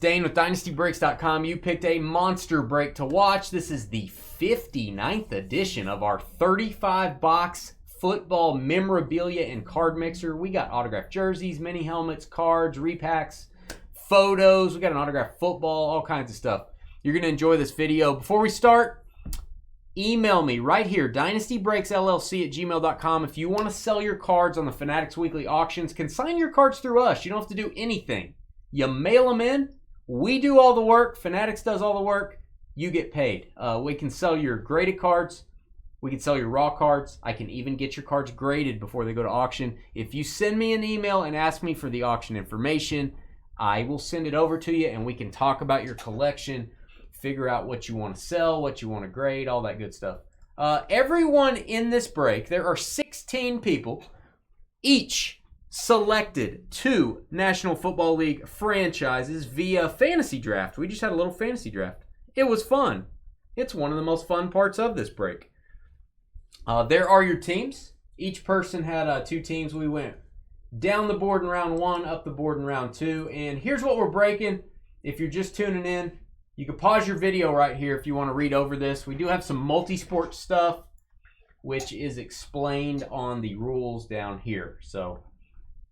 Dane with DynastyBreaks.com. You picked a monster break to watch. This is the 59th edition of our 35-box football memorabilia and card mixer. We got autographed jerseys, mini helmets, cards, repacks, photos. We got an autographed football, all kinds of stuff. You're going to enjoy this video. Before we start, email me right here, dynastybreaksllc@gmail.com. If you want to sell your cards on the Fanatics Weekly auctions, consign your cards through us. You don't have to do anything. You mail them in. We do all the work. Fanatics does all the work. You get paid. We can sell your graded cards. We can sell your raw cards. I can even get your cards graded before they go to auction. If you send me an email and ask me for the auction information, I will send it over to you and we can talk about your collection, figure out what you want to sell, what you want to grade, all that good stuff. Everyone in this break, there are 16 people, each selected 2 National Football League franchises via fantasy draft. We just had a little fantasy draft. It was fun. It's one of the most fun parts of this break. There are your teams. Each person had 2 teams. We went down the board in round 1, up the board in round 2. And here's what we're breaking. If you're just tuning in, you can pause your video right here if you want to read over this. We do have some multi-sport stuff, which is explained on the rules down here. So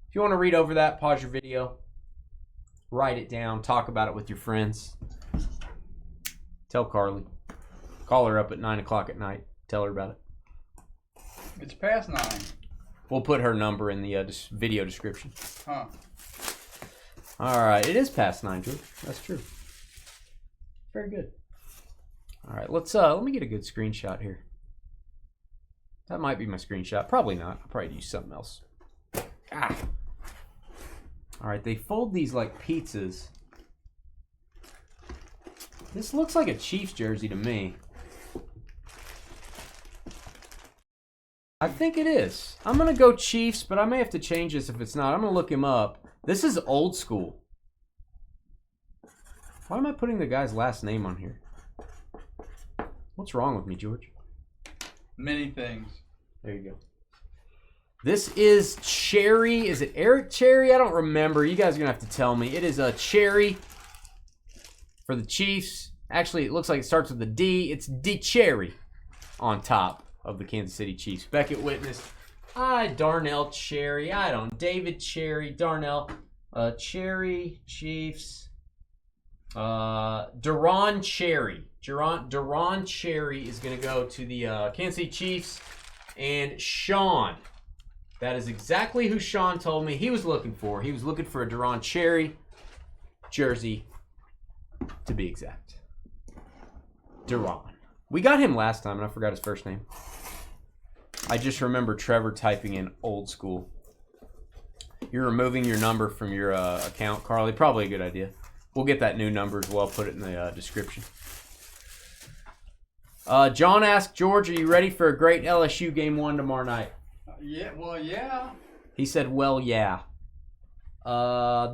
if you want to read over that, pause your video, write it down, talk about it with your friends. Tell Carly. Call her up at 9 o'clock at night. Tell her about it. It's past 9. We'll put her number in the video description. Huh. All right. It is past 9, Drew. That's true. Very good. All right. Let me get a good screenshot here. That might be my screenshot. Probably not. I'll probably use something else. Ah. All right, they fold these like pizzas. This looks like a Chiefs jersey to me. I think it is. I'm going to go Chiefs, but I may have to change this if it's not. I'm going to look him up. This is old school. Why am I putting the guy's last name on here? What's wrong with me, George? Many things. There you go. This is Cherry. Is it Eric Cherry? I don't remember. You guys are going to have to tell me. It is a Cherry for the Chiefs. Actually, it looks like it starts with a D. It's D Cherry on top of the Kansas City Chiefs. Beckett Witness. Darnell Cherry. David Cherry. Darnell. Cherry. Chiefs. Duron Cherry. Duron Cherry is going to go to the Kansas City Chiefs. And Sean. That is exactly who Sean told me he was looking for. He was looking for a Duron Cherry jersey, to be exact. Duron. We got him last time, and I forgot his first name. I just remember Trevor typing in old school. You're removing your number from your account, Carly. Probably a good idea. We'll get that new number as well. Put it in the description. John asked, George, are you ready for a great LSU game 1 tomorrow night? Yeah, well, yeah. He said, well, yeah.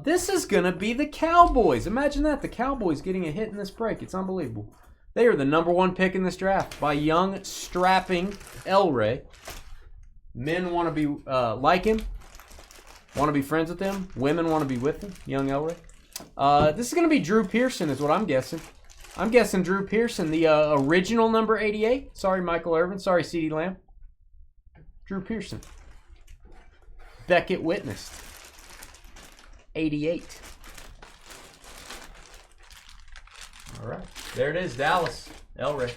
This is going to be the Cowboys. Imagine that, the Cowboys getting a hit in this break. It's unbelievable. They are the #1 pick in this draft by young, strapping Elray. Men want to be like him, want to be friends with him. Women want to be with him, young Elray. This is going to be Drew Pearson is what I'm guessing. I'm guessing Drew Pearson, the original number 88. Sorry, Michael Irvin. Sorry, CeeDee Lamb. Drew Pearson. Beckett Witnessed. 88. All right. There it is, Dallas. Elray.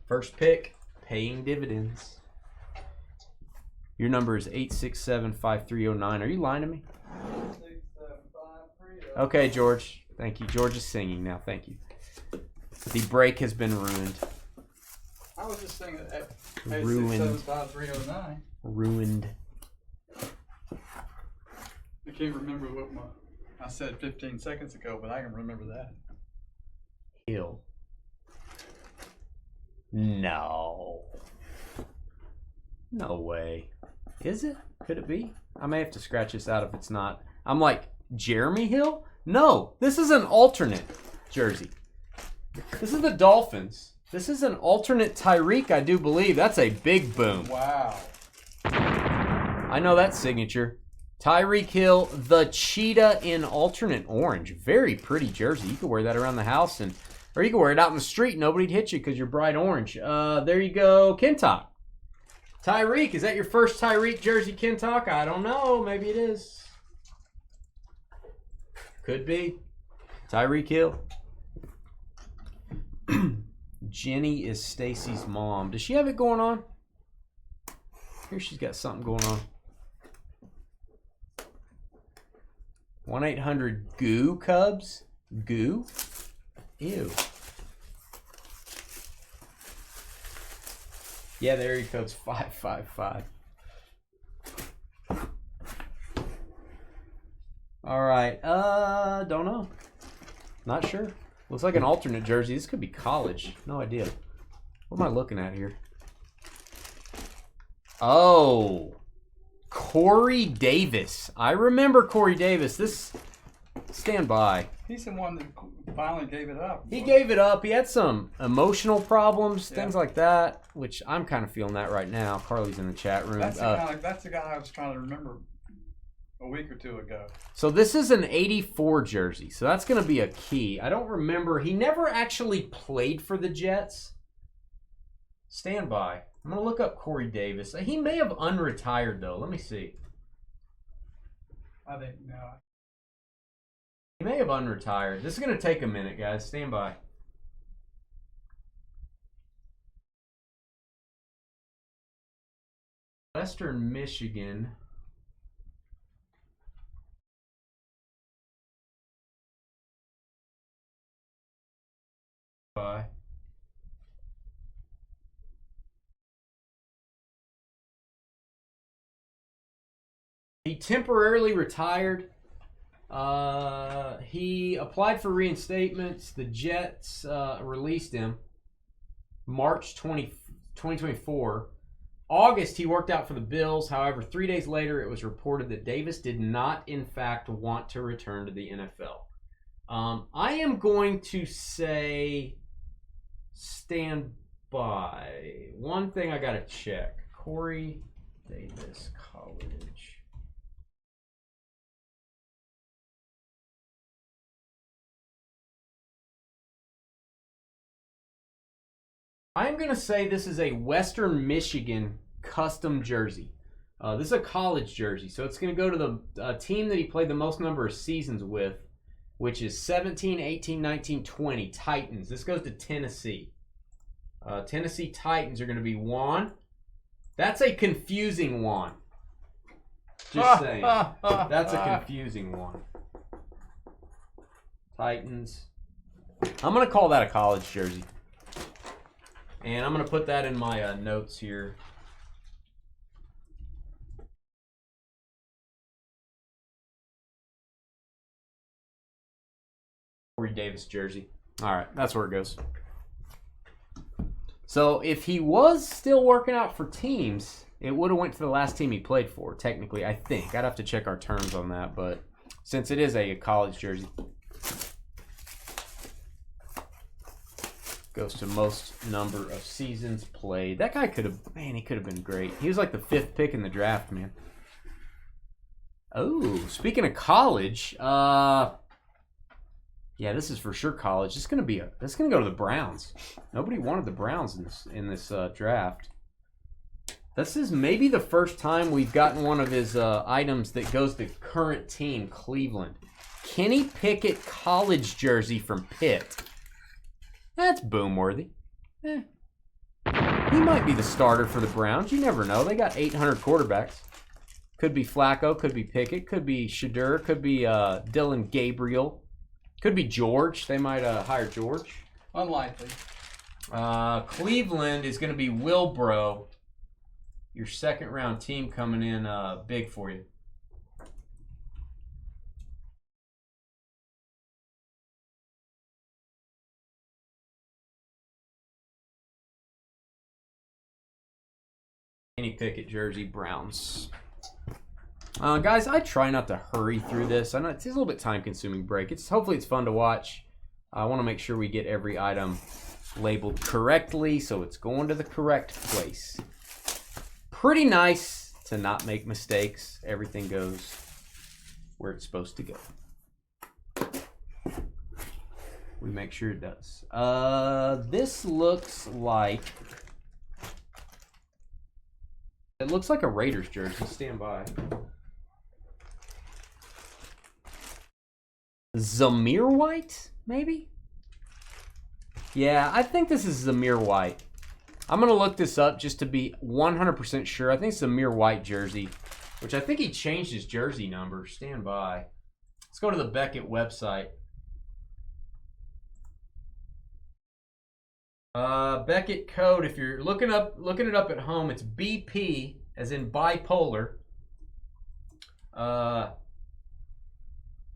First pick, paying dividends. Your number is 867-5309. Are you lying to me? 67530. Okay, George. Thank you. George is singing now. Thank you. The break has been ruined. I was just saying that Ruined. 675-309. Ruined. I can't remember what I said 15 seconds ago, but I can remember that. Hill. No. No way. Is it? Could it be? I may have to scratch this out if it's not. I'm like, Jeremy Hill? No, this is an alternate jersey. This is the Dolphins. This is an alternate Tyreek, I do believe. That's a big boom. Wow. I know that signature. Tyreek Hill, the cheetah in alternate orange. Very pretty jersey. You could wear that around the house, or you could wear it out in the street. Nobody'd hit you because you're bright orange. There you go, Kintock. Tyreek, is that your first Tyreek jersey, Kintock? I don't know. Maybe it is. Could be. Tyreek Hill. Jenny is Stacy's mom. Does she have it going on? Here she's got something going on. 1-800-GOO Cubs? Goo? Ew. Yeah, the area code's 555. All right. Don't know. Not sure. Looks like an alternate jersey. This could be college. No idea. What am I looking at here? Oh. Corey Davis. I remember Corey Davis. This, stand by. He's the one that finally gave it up. He gave it up. He had some emotional problems, things like that, which I'm kind of feeling that right now. Carly's in the chat room. That's the guy I was trying to remember a week or two ago. So this is an 84 jersey. So that's going to be a key. I don't remember. He never actually played for the Jets. Stand by. I'm going to look up Corey Davis. He may have unretired, though. Let me see. I think, no. He may have unretired. This is going to take a minute, guys. Stand by. Western Michigan. Bye. He temporarily retired. He applied for reinstatements. The Jets released him March 2024. August, he worked out for the Bills. However, 3 days later, it was reported that Davis did not, in fact, want to return to the NFL. I am going to say stand by. One thing I got to check. Corey Davis, college. I'm going to say this is a Western Michigan custom jersey. This is a college jersey, so it's going to go to the team that he played the most number of seasons with, which is 17, 18, 19, 20, Titans. This goes to Tennessee. Tennessee Titans are going to be Juan. That's a confusing one. Just saying. That's a confusing one. Titans. I'm going to call that a college jersey. And I'm going to put that in my notes here. Corey Davis jersey. All right, that's where it goes. So if he was still working out for teams, it would have went to the last team he played for, technically, I think. I'd have to check our terms on that, but since it is a college jersey. Goes to most number of seasons played. That guy could have, man, he could have been great. He was like the 5th pick in the draft, man. Oh, speaking of college, yeah, this is for sure college. This is gonna go to the Browns. Nobody wanted the Browns in this draft. This is maybe the first time we've gotten one of his items that goes to current team, Cleveland. Kenny Pickett college jersey from Pitt. That's boom-worthy. He might be the starter for the Browns. You never know. They got 800 quarterbacks. Could be Flacco, could be Pickett, could be Shadur, could be Dylan Gabriel. Could be George. They might hire George. Unlikely. Cleveland is going to be Wilbro. Your second-round team coming in big for you. Kenny Pickett jersey, Browns. Guys, I try not to hurry through this. I know it's a little bit time-consuming break. Hopefully it's fun to watch. I want to make sure we get every item labeled correctly so it's going to the correct place. Pretty nice to not make mistakes. Everything goes where it's supposed to go. We make sure it does. This looks like... It looks like a Raiders jersey. Stand by. Zamir White, maybe? Yeah, I think this is Zamir White. I'm going to look this up just to be 100% sure. I think it's Zamir White jersey, which I think he changed his jersey number. Stand by. Let's go to the Beckett website. Beckett code, if you're looking it up at home, it's BP, as in bipolar,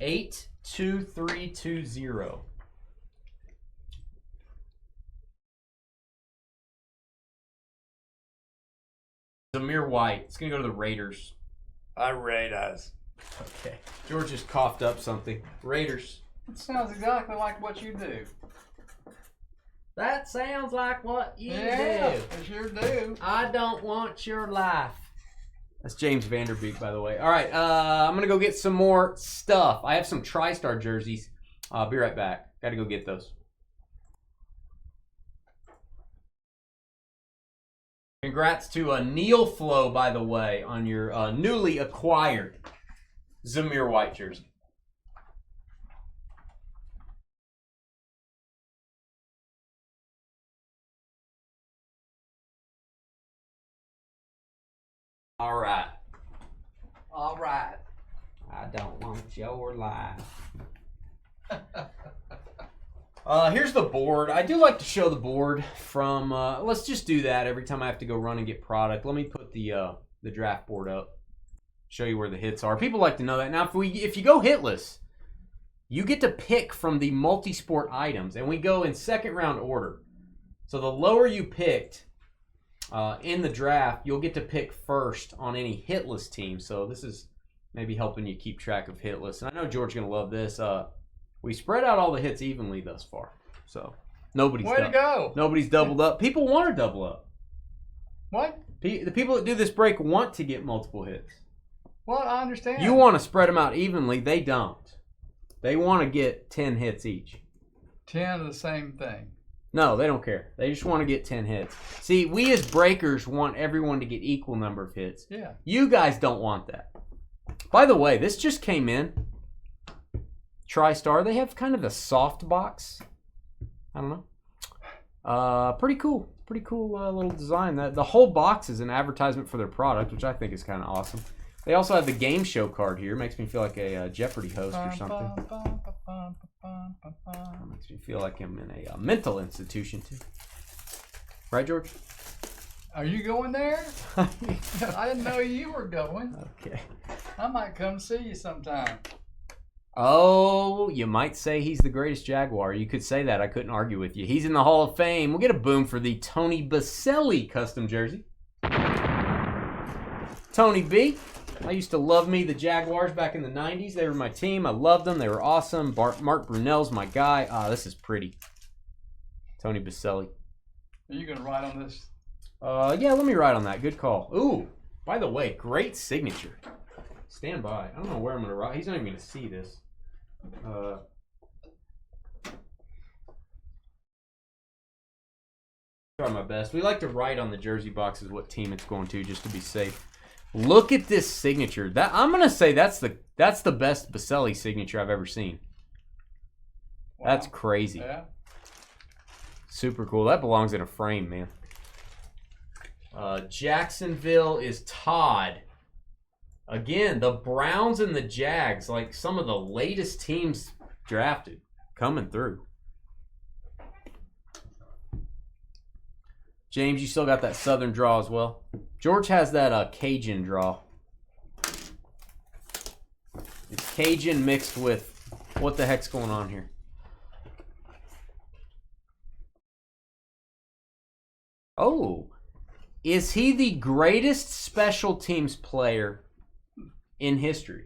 82320. Zamir White. It's going to go to the Raiders. Raiders. Okay. George just coughed up something. Raiders. It sounds exactly like what you do. That sounds like what you do. It sure do. I don't want your life. That's James Vanderbeek, by the way. All right, I'm going to go get some more stuff. I have some TriStar jerseys. I'll be right back. Got to go get those. Congrats to Neil Flow, by the way, on your newly acquired Zamir White jersey. All right. All right. I don't want your life. Here's the board. I do like to show the board from, let's just do that every time I have to go run and get product. Let me put the draft board up. Show you where the hits are. People like to know that. Now, if you go hitless, you get to pick from the multi-sport items, and we go in second round order. So the lower you picked in the draft, you'll get to pick first on any hitless team. So this is maybe helping you keep track of hitless. And I know George's going to love this. We spread out all the hits evenly thus far. So nobody's Way to go. Nobody's doubled up. People want to double up. What? The people that do this break want to get multiple hits. Well, I understand. You want to spread them out evenly. They don't. They want to get 10 hits each. 10 of the same thing. No, they don't care. They just want to get 10 hits. See, we as breakers want everyone to get equal number of hits. Yeah. You guys don't want that. By the way, this just came in. TriStar. They have kind of the soft box. I don't know. Pretty cool. Pretty cool little design. The whole box is an advertisement for their product, which I think is kind of awesome. They also have the game show card here. Makes me feel like a Jeopardy host or something. Makes me feel like I'm in a mental institution too. Right, George? Are you going there? I didn't know you were going. Okay. I might come see you sometime. Oh, you might say he's the greatest Jaguar. You could say that. I couldn't argue with you. He's in the Hall of Fame. We'll get a boom for the Tony Baselli custom jersey. Tony B. I used to love me the Jaguars back in the 90s. They were my team. I loved them. They were awesome. Mark Brunell's my guy. This is pretty. Tony Baselli. Are you going to write on this? Yeah, let me write on that. Good call. Ooh, by the way, great signature. Stand by. I don't know where I'm going to write. He's not even going to see this. Try my best. We like to write on the jersey boxes what team it's going to, just to be safe. Look at this signature. That I'm gonna say that's the best Baselli signature I've ever seen. Wow. That's crazy. Yeah. Super cool. That belongs in a frame, man. Jacksonville is Todd. Again, the Browns and the Jags, like some of the latest teams drafted, coming through. James, you still got that Southern draw as well. George has that Cajun draw. It's Cajun mixed with what the heck's going on here? Oh, is he the greatest special teams player in history?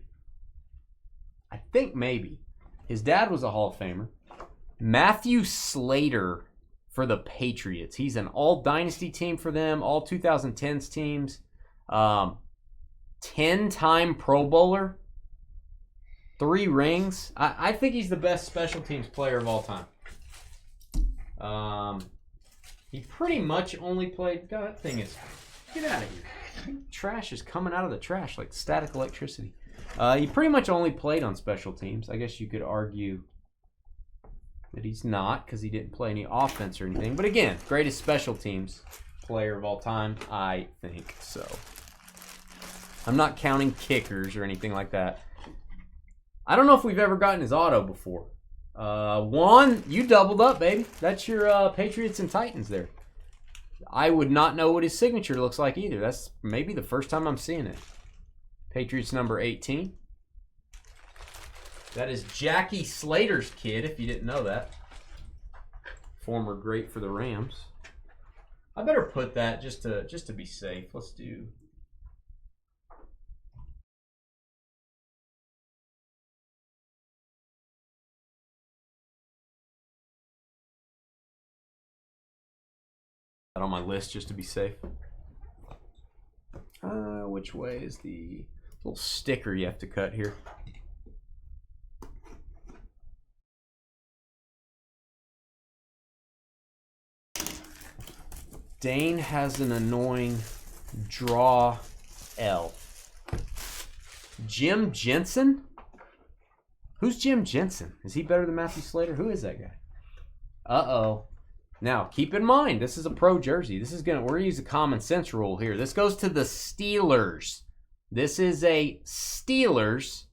I think maybe. His dad was a Hall of Famer. Matthew Slater for the Patriots. He's an all Dynasty team for them, all 2010s teams. 10-time Pro Bowler. 3 rings. I think he's the best special teams player of all time. He pretty much only played. God, that thing is. Get out of here. Trash is coming out of the trash like static electricity. He pretty much only played on special teams. I guess you could argue that he's not because he didn't play any offense or anything. But again, greatest special teams player of all time, I think so. I'm not counting kickers or anything like that. I don't know if we've ever gotten his auto before. Juan, you doubled up, baby. That's your Patriots and Titans there. I would not know what his signature looks like either. That's maybe the first time I'm seeing it. Patriots number 18. That is Jackie Slater's kid, if you didn't know that. Former great for the Rams. I better put that just to be safe. Let's do. On my list just to be safe. Which way is the little sticker you have to cut here? Dane has an annoying draw L. Jim Jensen? Who's Jim Jensen? Is he better than Matthew Slater? Who is that guy? Uh-oh. Now, keep in mind, this is a pro jersey. We're going to use a common sense rule here. This goes to the Steelers. This is a Steelers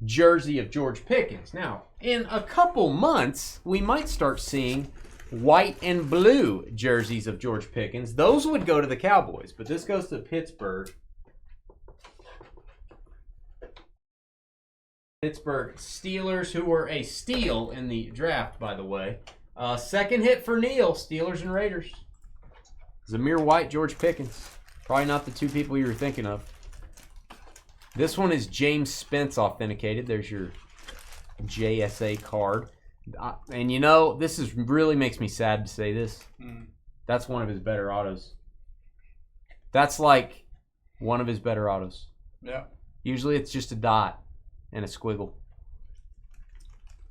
jersey of George Pickens. Now, in a couple months, we might start seeing white and blue jerseys of George Pickens. Those would go to the Cowboys, but this goes to Pittsburgh. Pittsburgh Steelers, who were a steal in the draft, by the way. Second hit for Neil, Steelers and Raiders. Zamir White, George Pickens. Probably not the 2 people you were thinking of. This one is James Spence authenticated. There's your JSA card. And you know, this really makes me sad to say this. That's one of his better autos. That's like one of his better autos. Yeah. Usually it's just a dot and a squiggle.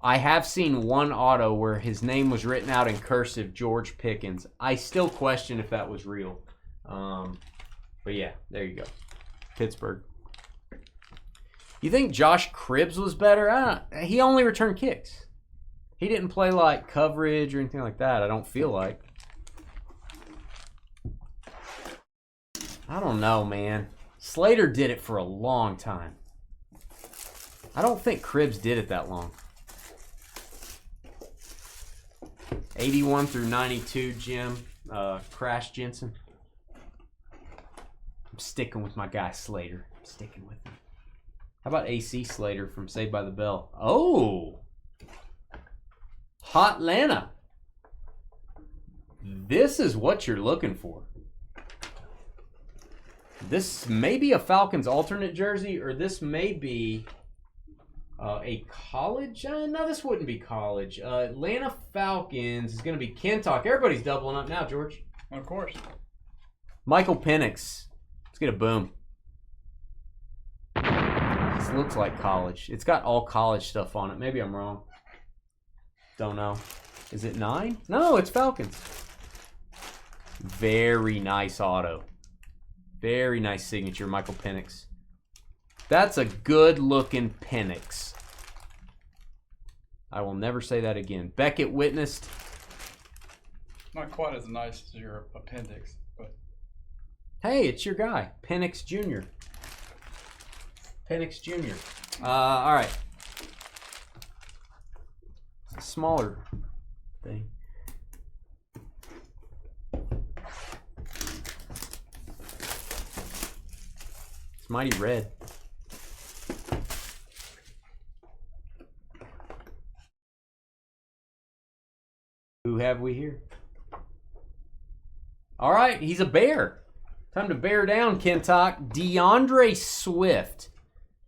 I have seen one auto where his name was written out in cursive, George Pickens. I still question if that was real. But yeah, there you go. Pittsburgh. You think Josh Cribbs was better? He only returned kicks. He didn't play like coverage or anything like that, I don't feel like. I don't know, man. Slater did it for a long time. I don't think Cribbs did it that long. 81 through 92, Jim. Crash Jensen. I'm sticking with my guy Slater. I'm sticking with him. How about AC Slater from Saved by the Bell? Oh! Hot Lana. This is what you're looking for. This may be a Falcons alternate jersey, or this may be a college. No, this wouldn't be college. Atlanta Falcons is going to be Kentuck. Everybody's doubling up now, George. Of course. Michael Penix. Let's get a boom. This looks like college. It's got all college stuff on it. Maybe I'm wrong. Don't know. Is it 9? No, it's Falcons. Very nice auto. Very nice signature, Michael Penix. That's a good-looking Penix. I will never say that again. Beckett witnessed. Not quite as nice as your appendix, but Hey, it's your guy, Penix Jr. Penix Jr. All right. It's a smaller thing. It's mighty red. Who have we here? All right, he's a bear. Time to bear down, Kentuck. DeAndre Swift.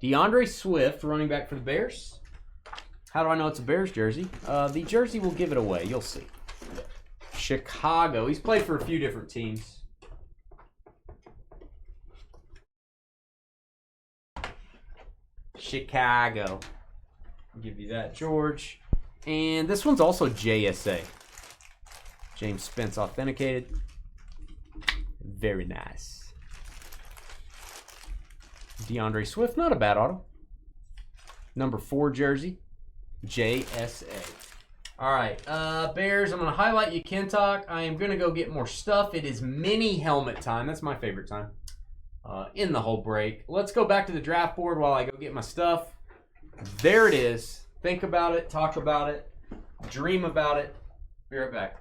DeAndre Swift, running back for the Bears. How do I know it's a Bears jersey? The jersey will give it away. You'll see. Chicago. He's played for a few different teams. Chicago. I'll give you that, George. And this one's also JSA. James Spence authenticated. Very nice. DeAndre Swift, not a bad auto. Number 4 jersey. JSA. All right, Bears, I'm going to highlight you, Kentuck. I am going to go get more stuff. It is mini helmet time. That's my favorite time in the whole break. Let's go back to the draft board while I go get my stuff. There it is. Think about it. Talk about it. Dream about it. Be right back.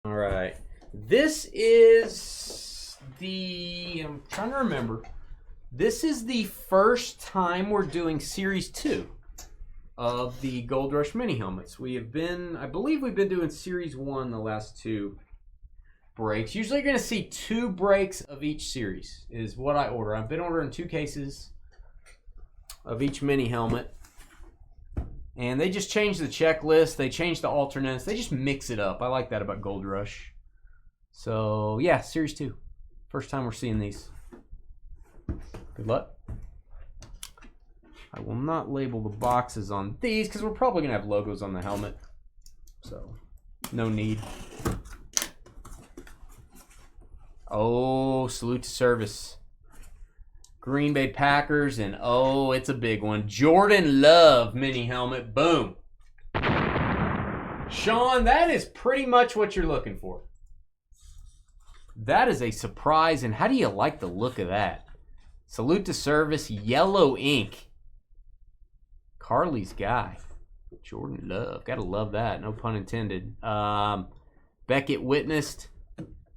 All right, this is I'm trying to remember. This is the first time we're doing Series 2 of the Gold Rush mini helmets. I believe we've been doing Series 1 the last 2 breaks. Usually you're going to see 2 breaks of each series is what I order. I've been ordering 2 cases of each mini helmet. And they just change the checklist. They change the alternates. They just mix it up. I like that about Gold Rush. So, yeah, Series 2. First time we're seeing these. Good luck. I will not label the boxes on these because we're probably going to have logos on the helmet. So, no need. Oh, salute to service. Green Bay Packers, and oh, it's a big one. Jordan Love mini helmet. Boom. Sean, that is pretty much what you're looking for. That is a surprise, and how do you like the look of that? Salute to service, yellow ink. Carly's guy. Jordan Love. Gotta love that. No pun intended. Beckett witnessed.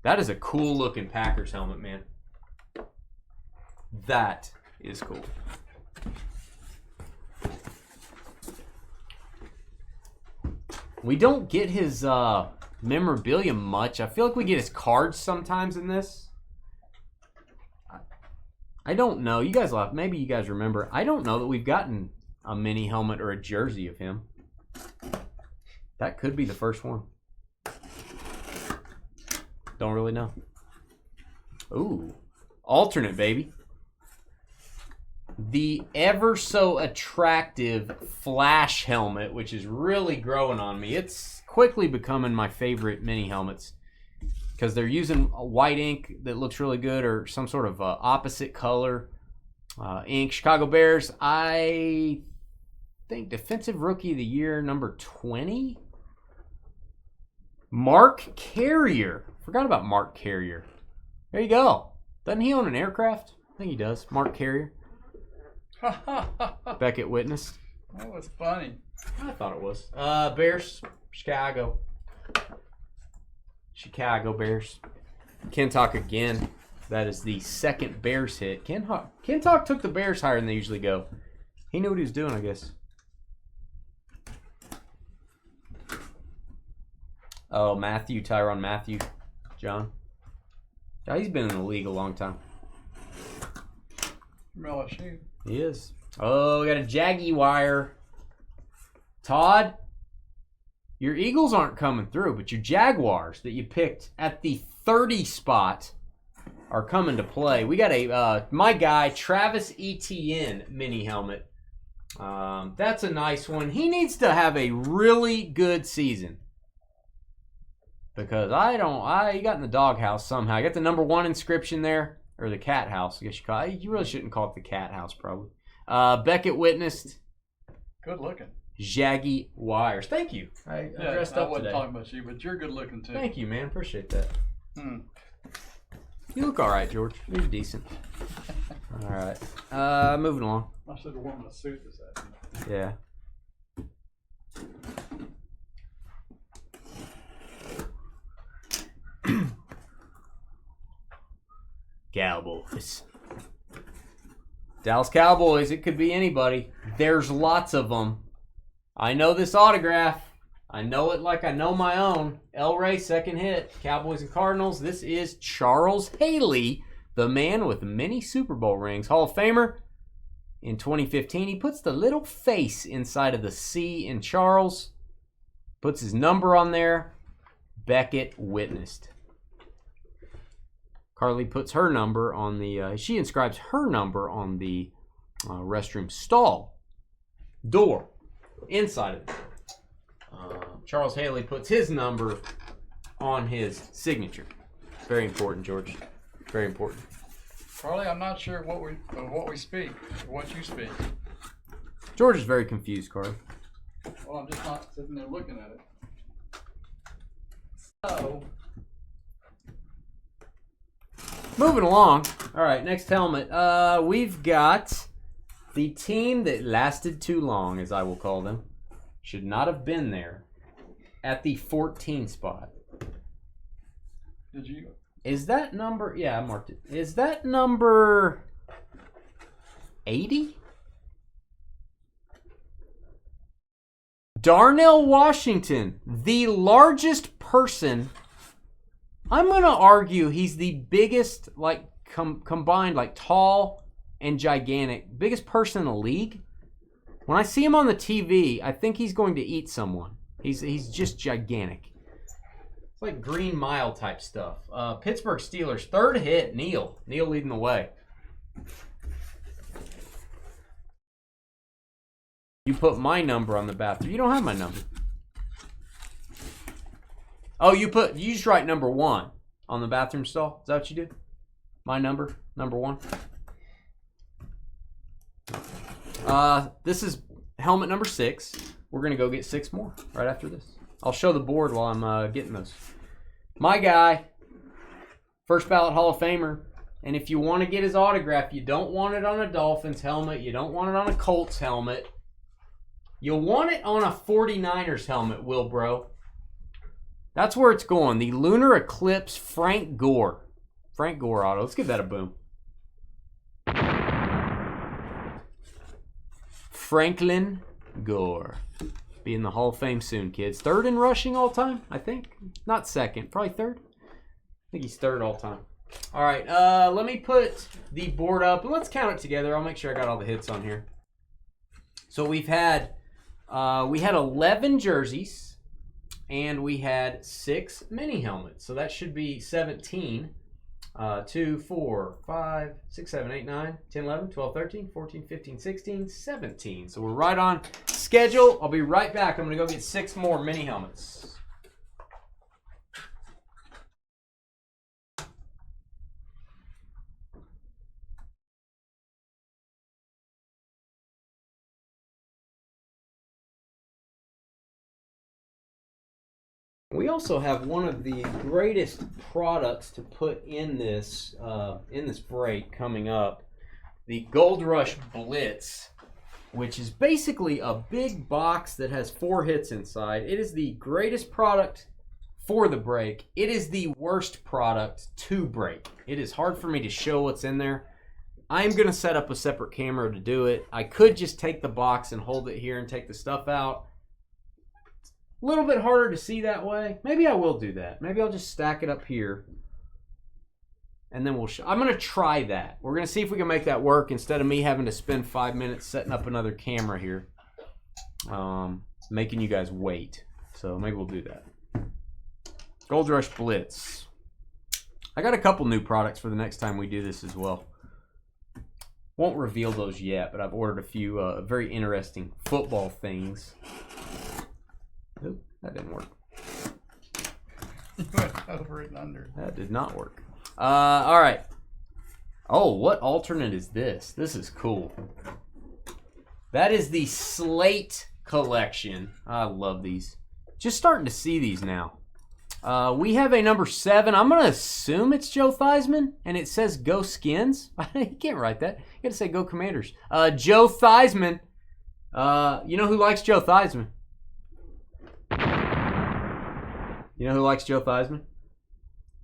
That is a cool looking Packers helmet, man. That is cool. We don't get his memorabilia much. I feel like we get his cards sometimes in this. I don't know. You guys laugh. Maybe you guys remember. I don't know that we've gotten a mini helmet or a jersey of him. That could be the first one. Don't really know. Ooh. Alternate, baby. The ever so attractive Flash helmet, which is really growing on me. It's quickly becoming my favorite mini helmets because they're using a white ink that looks really good or some sort of opposite color ink. Chicago Bears, I think Defensive Rookie of the Year, number 20. Mark Carrier. Forgot about Mark Carrier. There you go. Doesn't he own an aircraft? I think he does. Mark Carrier. Beckett witnessed. That was funny. I thought it was. Bears, Chicago. Chicago Bears. Kentuck again. That is the second Bears hit. Kentuck took the Bears higher than they usually go. He knew what he was doing, I guess. Oh, Matthew, Tyrann Mathieu. John. He's been in the league a long time. LSU. He is. Oh, we got a Jaguar. Todd, your Eagles aren't coming through, but your Jaguars that you picked at the 30 spot are coming to play. We got a my guy Travis Etienne mini helmet. That's a nice one. He needs to have a really good season because he got in the doghouse somehow. I got the number 1 inscription there. Or the cat house, I guess you call it. You really shouldn't call it the cat house, probably. Beckett witnessed. Good looking. Jaguars. Thank you. I dressed up today. I wasn't talking about you, but you're good looking too. Thank you, man. Appreciate that. You look all right, George. You're decent. All right. Moving along. I should have worn my suit this afternoon. Yeah. Cowboys. Dallas Cowboys. It could be anybody. There's lots of them. I know this autograph. I know it like I know my own. El Rey, second hit. Cowboys and Cardinals. This is Charles Haley, the man with many Super Bowl rings. Hall of Famer. In 2015, he puts the little face inside of the C in Charles. Puts his number on there. Beckett witnessed. Carly puts her number on the, she inscribes her number on the restroom stall door inside of it. Charles Haley puts his number on his signature. Very important, George. Very important. Carly, I'm not sure what we speak, or what you speak. George is very confused, Carly. Well, I'm just not sitting there looking at it. So, moving along. All right, next helmet. We've got the team that lasted too long, as I will call them. Should not have been there at the 14 spot. did you? Is that number? Yeah, I marked it. Is that number 80? Darnell Washington, the largest person. I'm going to argue he's the biggest, like, combined, like, tall and gigantic, biggest person in the league. When I see him on the TV, I think he's going to eat someone. He's just gigantic. It's like Green Mile type stuff. Pittsburgh Steelers, third hit, Neal. Neal leading the way. You put my number on the bathroom. You don't have my number. Oh, you just write number 1 on the bathroom stall. Is that what you do? My number, number 1. This is helmet number 6. We're going to go get 6 more right after this. I'll show the board while I'm getting those. My guy, first ballot Hall of Famer. And if you want to get his autograph, you don't want it on a Dolphins helmet. You don't want it on a Colts helmet. You'll want it on a 49ers helmet, Wilbro. That's where it's going. The Lunar Eclipse Frank Gore. Frank Gore auto. Let's give that a boom. Franklin Gore. Be in the Hall of Fame soon, kids. Third in rushing all time, I think. Not second. Probably third. I think he's third all time. All right. Let me put the board up. And let's count it together. I'll make sure I got all the hits on here. So we had 11 jerseys. And we had 6 mini helmets. So that should be 17. 2, 4, 5, 6, 7, 8, 9, 10, 11, 12, 13, 14, 15, 16, 17. So we're right on schedule. I'll be right back. I'm going to go get 6 more mini helmets. We also have one of the greatest products to put in this break coming up, the Gold Rush Blitz, which is basically a big box that has 4 hits inside. It is the greatest product for the break. It is the worst product to break. It is hard for me to show what's in there. I'm going to set up a separate camera to do it. I could just take the box and hold it here and take the stuff out. A little bit harder to see that way. Maybe I will do that. Maybe I'll just stack it up here. And then we'll show. I'm going to try that. We're going to see if we can make that work instead of me having to spend 5 minutes setting up another camera here. Making you guys wait. So maybe we'll do that. Gold Rush Blitz. I got a couple new products for the next time we do this as well. Won't reveal those yet, but I've ordered a few very interesting football things. Oop, that didn't work. You went over and under. That did not work. All right. Oh, what alternate is this? This is cool. That is the Slate collection. I love these. Just starting to see these now. We have a number 7. I'm going to assume it's Joe Theismann, and it says Go Skins. You can't write that. You got to say Go Commanders. Joe Theismann. You know who likes Joe Theismann? You know who likes Joe Theismann?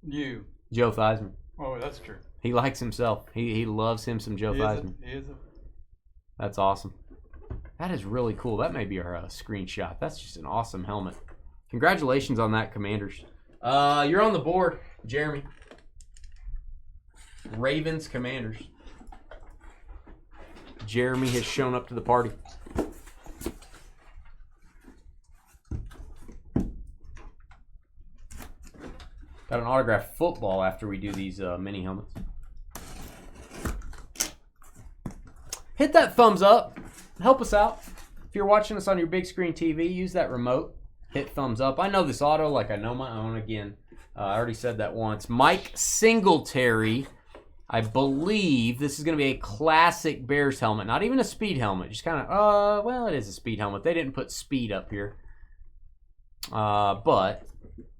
You. Joe Theismann. Oh, that's true. He likes himself. He loves him some Joe Theismann. He is it. That's awesome. That is really cool. That may be our screenshot. That's just an awesome helmet. Congratulations on that, Commanders. You're on the board, Jeremy. Ravens, Commanders. Jeremy has shown up to the party. Got an autographed football after we do these mini helmets. Hit that thumbs up. Help us out. If you're watching us on your big screen TV, use that remote. Hit thumbs up. I know this auto like I know my own again. I already said that once. Mike Singletary. I believe this is going to be a classic Bears helmet. Not even a speed helmet. Just kind of, well, it is a speed helmet. They didn't put speed up here. But,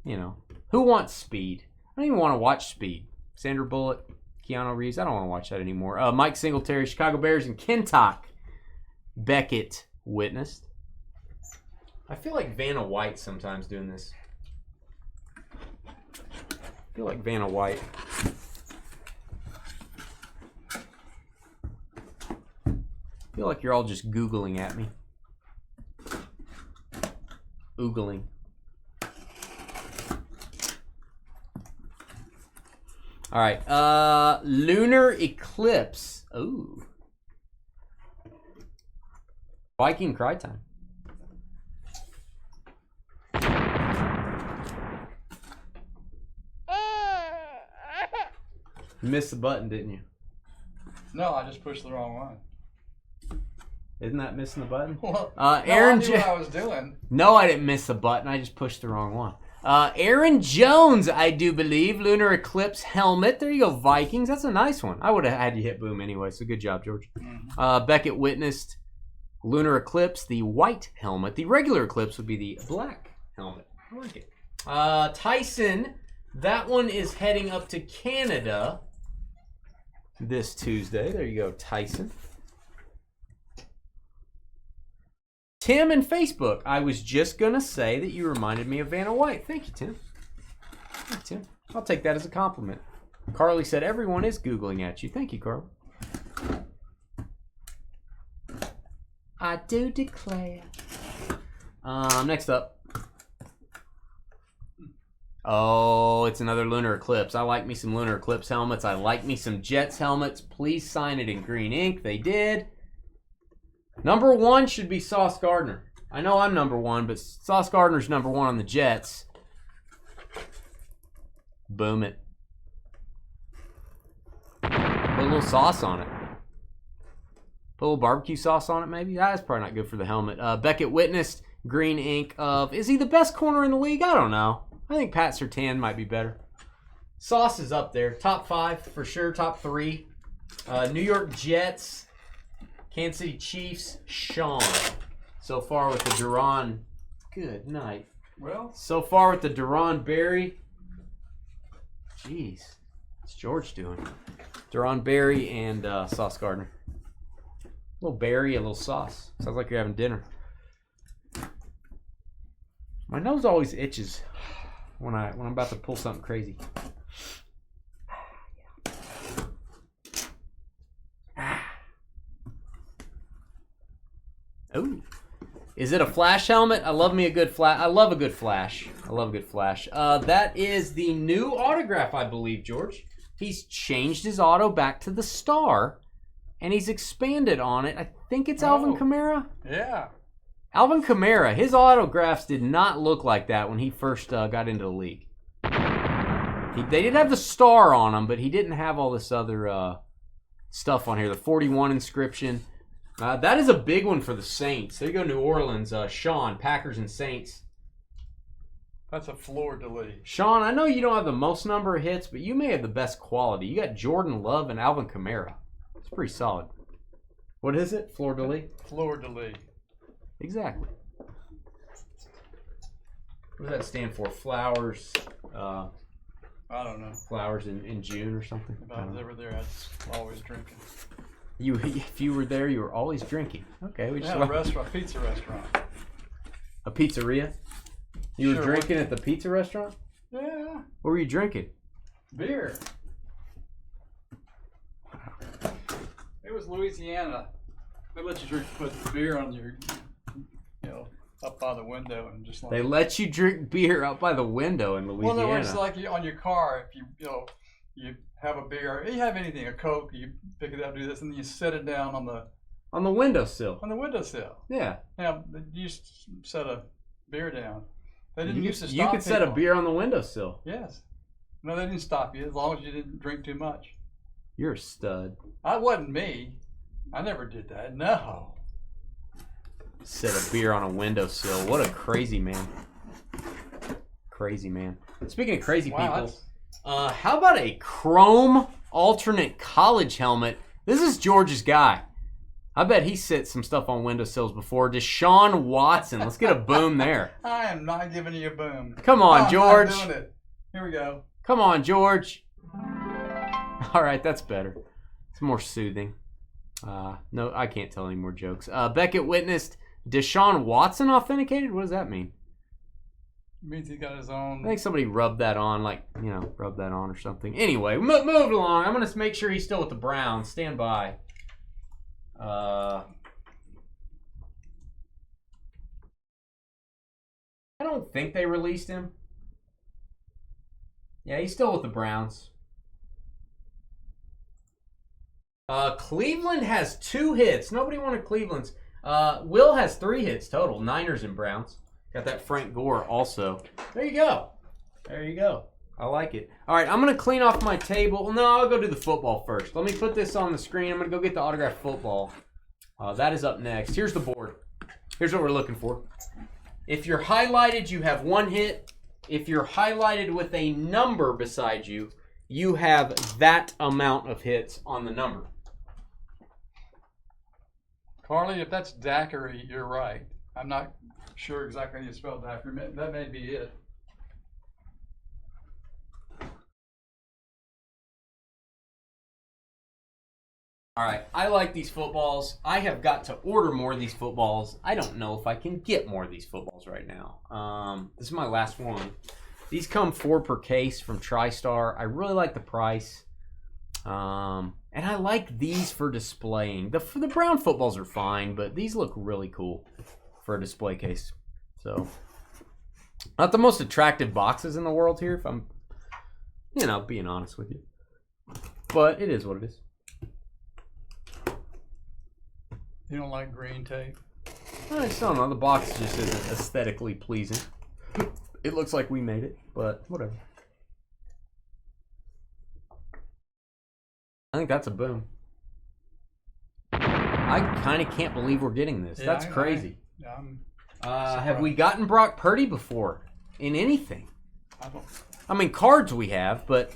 you know, who wants speed? I don't even want to watch speed. Sandra Bullock, Keanu Reeves. I don't want to watch that anymore. Mike Singletary, Chicago Bears, and Kentuck. Beckett witnessed. I feel like Vanna White sometimes doing this. I feel like Vanna White. I feel like you're all just Googling at me. Oogling. All right. Lunar Eclipse. Ooh. Viking Cry Time. You missed the button, didn't you? No, I just pushed the wrong one. Isn't that missing the button? Well, Aaron, no, I knew what I was doing. No, I didn't miss the button. I just pushed the wrong one. Aaron Jones, I do believe. Lunar Eclipse helmet. There you go, Vikings. That's a nice one. I would have had you hit boom anyway, so good job, George. Mm-hmm. Beckett witnessed Lunar Eclipse, the white helmet. The regular Eclipse would be the black helmet. I like it. Tyson, that one is heading up to Canada this Tuesday. There you go, Tyson. Tim and Facebook. I was just going to say that you reminded me of Vanna White. Thank you, Tim. Thank you, Tim. I'll take that as a compliment. Carly said everyone is Googling at you. Thank you, Carly. I do declare. Next up. Oh, it's another Lunar Eclipse. I like me some Lunar Eclipse helmets. I like me some Jets helmets. Please sign it in green ink. They did. Number one should be Sauce Gardner. I know I'm number one, but Sauce Gardner's number one on the Jets. Boom it. Put a little sauce on it. Put a little barbecue sauce on it, maybe? That's probably not good for the helmet. Beckett witnessed green ink of... Is he the best corner in the league? I don't know. I think Pat Surtain might be better. Sauce is up there. Top 5 for sure. Top 3. New York Jets... Kansas City Chiefs, Sean. So far with the Duran. Good night. Well. So far with the Duran Berry. Jeez. What's George doing? Duran Berry and Sauce Gardner. A little berry, a little sauce. Sounds like you're having dinner. My nose always itches when I'm about to pull something crazy. Ooh. Is it a flash helmet? I love me a good flash. I love a good flash. That is the new autograph, I believe, George. He's changed his auto back to the star, and he's expanded on it. I think it's Alvin Kamara. Yeah. Alvin Kamara. His autographs did not look like that when he first got into the league. They did have the star on them, but he didn't have all this other stuff on here. The 41 inscription. That is a big one for the Saints. There you go, New Orleans. Sean, Packers and Saints. That's a fleur-de-lis. Sean, I know you don't have the most number of hits, but you may have the best quality. You got Jordan Love and Alvin Kamara. It's pretty solid. What is it? Fleur-de-lis? Fleur-de-lis. Exactly. What does that stand for? Flowers. I don't know. Flowers in June or something? If I was ever there, I'd always drinking. If you were there, you were always drinking. Okay, we just a restaurant, pizza restaurant. A pizzeria? You were Sure, drinking at the pizza restaurant? Yeah. What were you drinking? Beer. It was Louisiana. They let you put beer on your, up by the window and just like. They let you drink beer up by the window in Louisiana. Well, no, it's like on your car. If you have a beer, you have anything, a Coke, you pick it up, do this, and then you set it down on the windowsill. On the windowsill. Yeah. Now you set a beer down. They didn't used to stop You could set a people. beer on the windowsill. Yes. No, they didn't stop you as long as you didn't drink too much. You're a stud. I wasn't me. I never did that. No. Set a beer on a windowsill. What a crazy man. Crazy man. Speaking of crazy people, how about a chrome alternate college helmet? This is George's guy. I bet he set some stuff on windowsills before. Deshaun Watson. Let's get a boom there. I am not giving you a boom. Come on, George. I'm not doing it. Here we go. Come on, George. All right, that's better. It's more soothing. No, I can't tell any more jokes. Beckett witnessed Deshaun Watson authenticated? What does that mean? It means he got his own. I think somebody rubbed that on, rubbed that on or something. Anyway, move along. I'm going to make sure he's still with the Browns. Stand by. I don't think they released him. Yeah, he's still with the Browns. Cleveland has 2 hits. Nobody wanted Cleveland's. Will has 3 hits total. Niners and Browns. Got that Frank Gore also. There you go. There you go. I like it. All right, I'm going to clean off my table. No, I'll go do the football first. Let me put this on the screen. I'm going to go get the autographed football. That is up next. Here's the board. Here's what we're looking for. If you're highlighted, you have 1 hit. If you're highlighted with a number beside you, you have that amount of hits on the number. Carly, if that's daiquiri, you're right. I'm not sure exactly how you spell daiquiri. That may be it. All right, I like these footballs. I have got to order more of these footballs. I don't know if I can get more of these footballs right now. This is my last one. These come 4 per case from TriStar. I really like the price. And I like these for displaying. The brown footballs are fine, but these look really cool for a display case. So, not the most attractive boxes in the world here, if I'm, being honest with you. But it is what it is. You don't like green tape? I just don't know. The box just isn't aesthetically pleasing. It looks like we made it, but whatever. I think that's a boom. I kind of can't believe we're getting this. Yeah, That's crazy. I'm have we gotten Brock Purdy before in anything? I don't. I mean, cards we have, but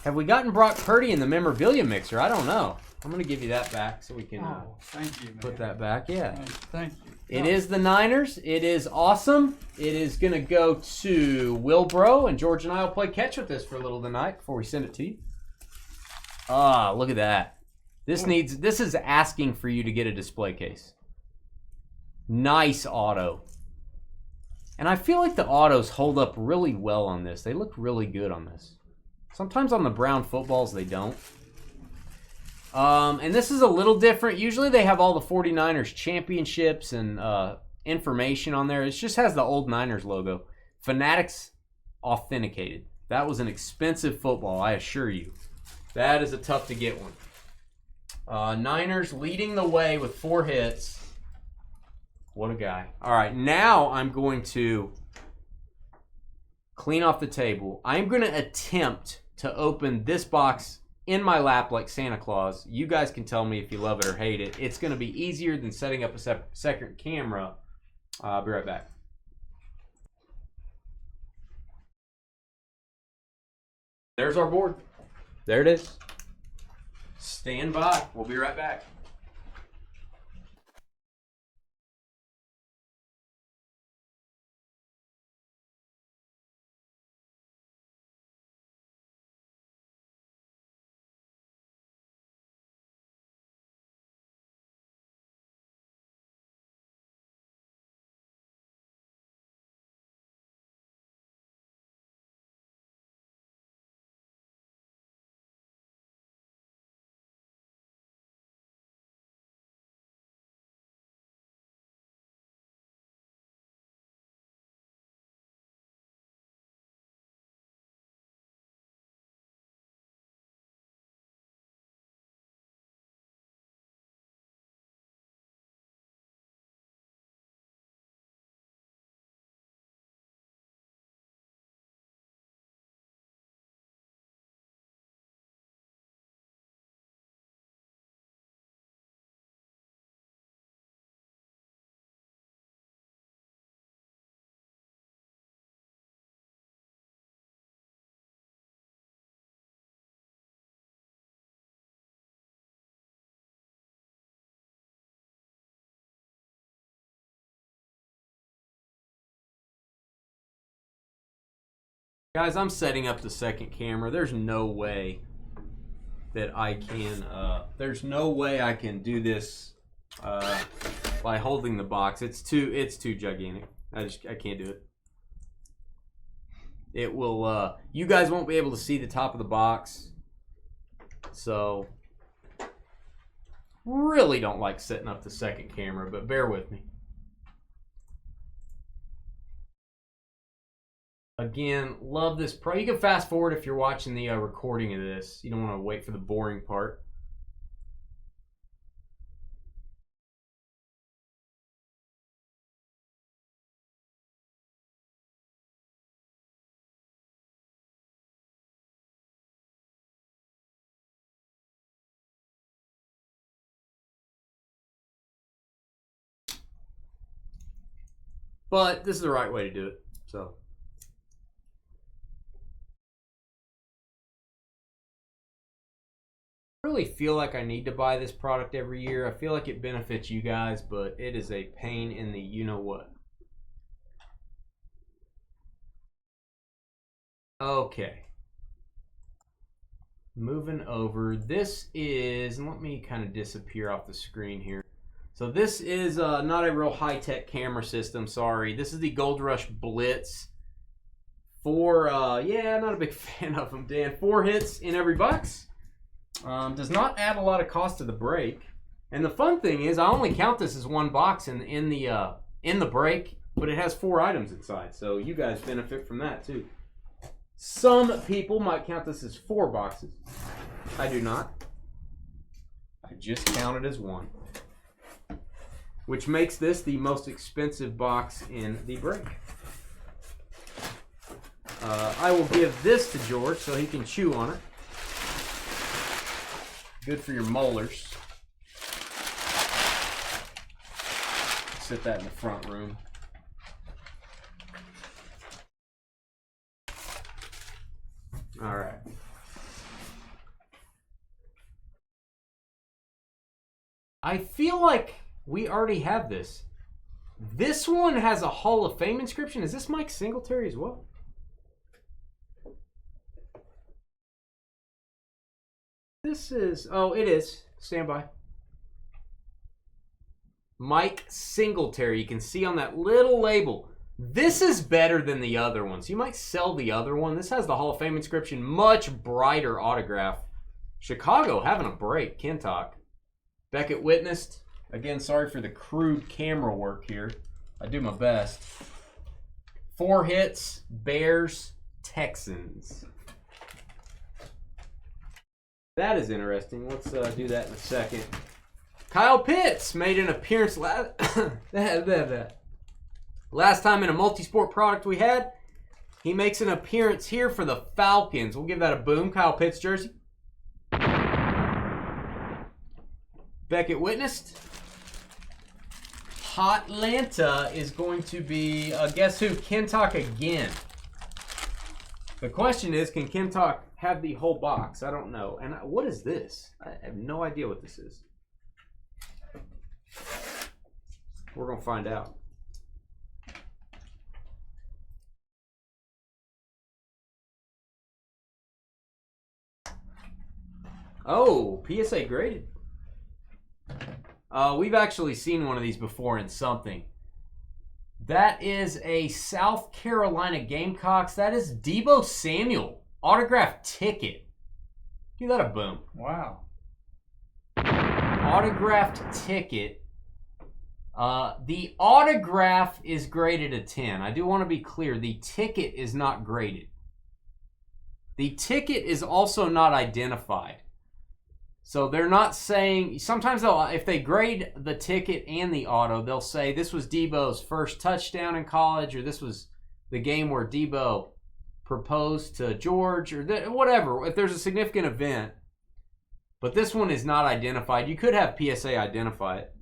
have we gotten Brock Purdy in the memorabilia mixer? I don't know. I'm going to give you that back so we can thank you, man. put that back. Yeah. Thank you. It is the Niners. It is awesome. It is going to go to Wilbro, and George and I will play catch with this for a little tonight before we send it to you. Ah, look at that. This is asking for you to get a display case. Nice auto. And I feel like the autos hold up really well on this. They look really good on this. Sometimes on the brown footballs they don't. And this is a little different. Usually they have all the 49ers championships and information on there. It just has the old Niners logo. Fanatics authenticated. That was an expensive football, I assure you. That is a tough to get one. Niners leading the way with 4 hits. What a guy. All right, now I'm going to clean off the table. I'm going to attempt to open this box in my lap like Santa Claus. You guys can tell me if you love it or hate it. It's going to be easier than setting up a second camera. I'll be right back. There's our board. There it is. Stand by. We'll be right back. Guys, I'm setting up the second camera. There's no way that I can, there's no way I can do this by holding the box. It's too gigantic. I can't do it. It will, you guys won't be able to see the top of the box. So, really don't like setting up the second camera, but bear with me. Again, love this pro. You can fast forward if you're watching the recording of this. You don't want to wait for the boring part. But this is the right way to do it. So. I really feel like I need to buy this product every year. I feel like it benefits you guys, but it is a pain in the you-know-what. Okay. Moving over. This is, and let me kind of disappear off the screen here. So this is not a real high-tech camera system, sorry. This is the Gold Rush Blitz. Yeah, not a big fan of them, Dan. 4 hits in every box. Does not add a lot of cost to the break. And the fun thing is, I only count this as 1 box in the break, but it has 4 items inside. So you guys benefit from that too. Some people might count this as 4 boxes. I do not. I just count it as 1. Which makes this the most expensive box in the break. I will give this to George so he can chew on it. Good for your molars. Sit that in the front room. All right. I feel like we already have this. This one has a Hall of Fame inscription. Is this Mike Singletary as well? This is, oh, it is. Stand by. Mike Singletary. You can see on that little label. This is better than the other ones. You might sell the other one. This has the Hall of Fame inscription. Much brighter autograph. Chicago having a break. Kentuck. Beckett witnessed. Again, sorry for the crude camera work here. I do my best. 4 hits. Bears. Texans. That is interesting. Let's do that in a second. Kyle Pitts made an appearance last time in a multi-sport product we had. He makes an appearance here for the Falcons. We'll give that a boom. Kyle Pitts jersey. Beckett witnessed. Hotlanta is going to be, guess who? Kentuck again. The question is, can Kentuck have the whole box? I don't know. And what is this? I have no idea what this is. We're going to find out. Oh, PSA graded. We've actually seen one of these before in something. That is a South Carolina Gamecocks. That is Deebo Samuel. Autographed ticket. Give that a boom. Wow. Autographed ticket. The autograph is graded a 10. I do want to be clear. The ticket is not graded. The ticket is also not identified. So they're not saying, sometimes they'll, if they grade the ticket and the auto, they'll say this was Deebo's first touchdown in college, or this was the game where Deebo proposed to George, or whatever, if there's a significant event. But this one is not identified. You could have PSA identify it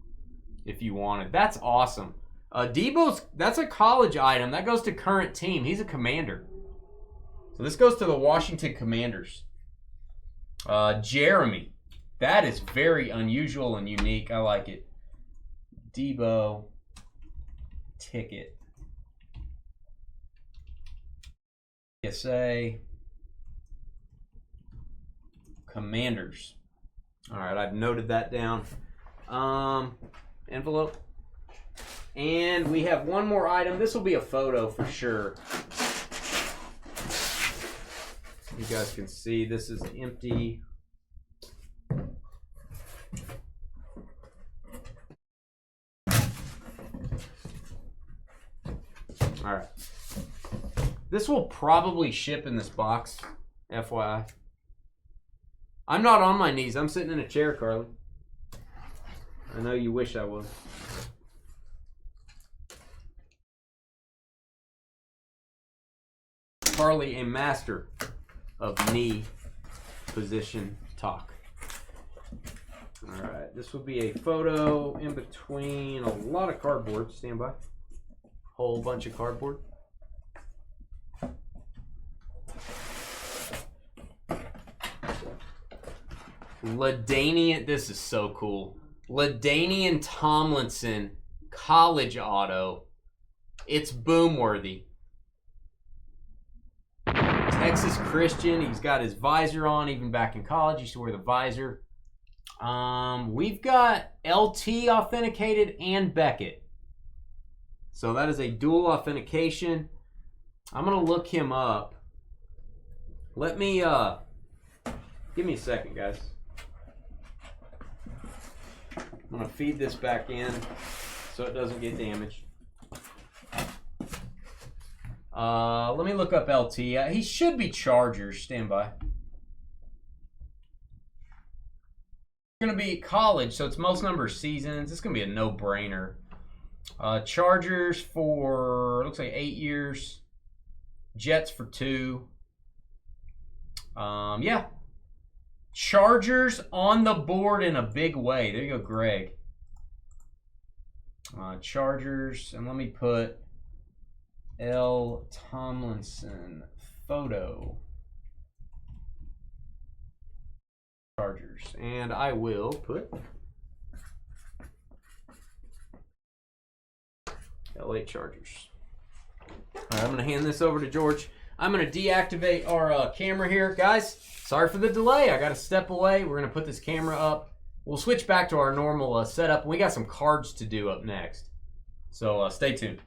if you wanted. That's awesome. Deebo's, that's a college item. That goes to current team. He's a Commander. So this goes to the Washington Commanders. Jeremy. That is very unusual and unique. I like it. Deebo ticket. PSA. Commanders. All right, I've noted that down. Envelope. And we have one more item. This will be a photo for sure. You guys can see this is empty. All right. This will probably ship in this box, FYI. I'm not on my knees. I'm sitting in a chair, Carly. I know you wish I was. Carly, a master of knee position talk. All right, this will be a photo in between a lot of cardboard. Stand by. Whole bunch of cardboard. LaDainian, this is so cool. LaDainian Tomlinson college auto. It's boom worthy. Texas Christian. He's got his visor on even back in college. He used to wear the visor. We've got LT authenticated and Beckett. So that is a dual authentication. I'm going to look him up. Let me, give me a second, guys. I'm going to feed this back in so it doesn't get damaged. Let me look up LT. He should be Chargers. Stand by. It's going to be college, so it's most number of seasons. It's going to be a no-brainer. Chargers for, looks like 8 years. Jets for 2. Yeah. Chargers on the board in a big way. There you go, Greg. Chargers, and let me put L. Tomlinson photo. Chargers, and I will put LA Chargers. All right, I'm going to hand this over to George. I'm going to deactivate our camera here. Guys, sorry for the delay. I got to step away. We're going to put this camera up. We'll switch back to our normal setup. We got some cards to do up next. So stay tuned.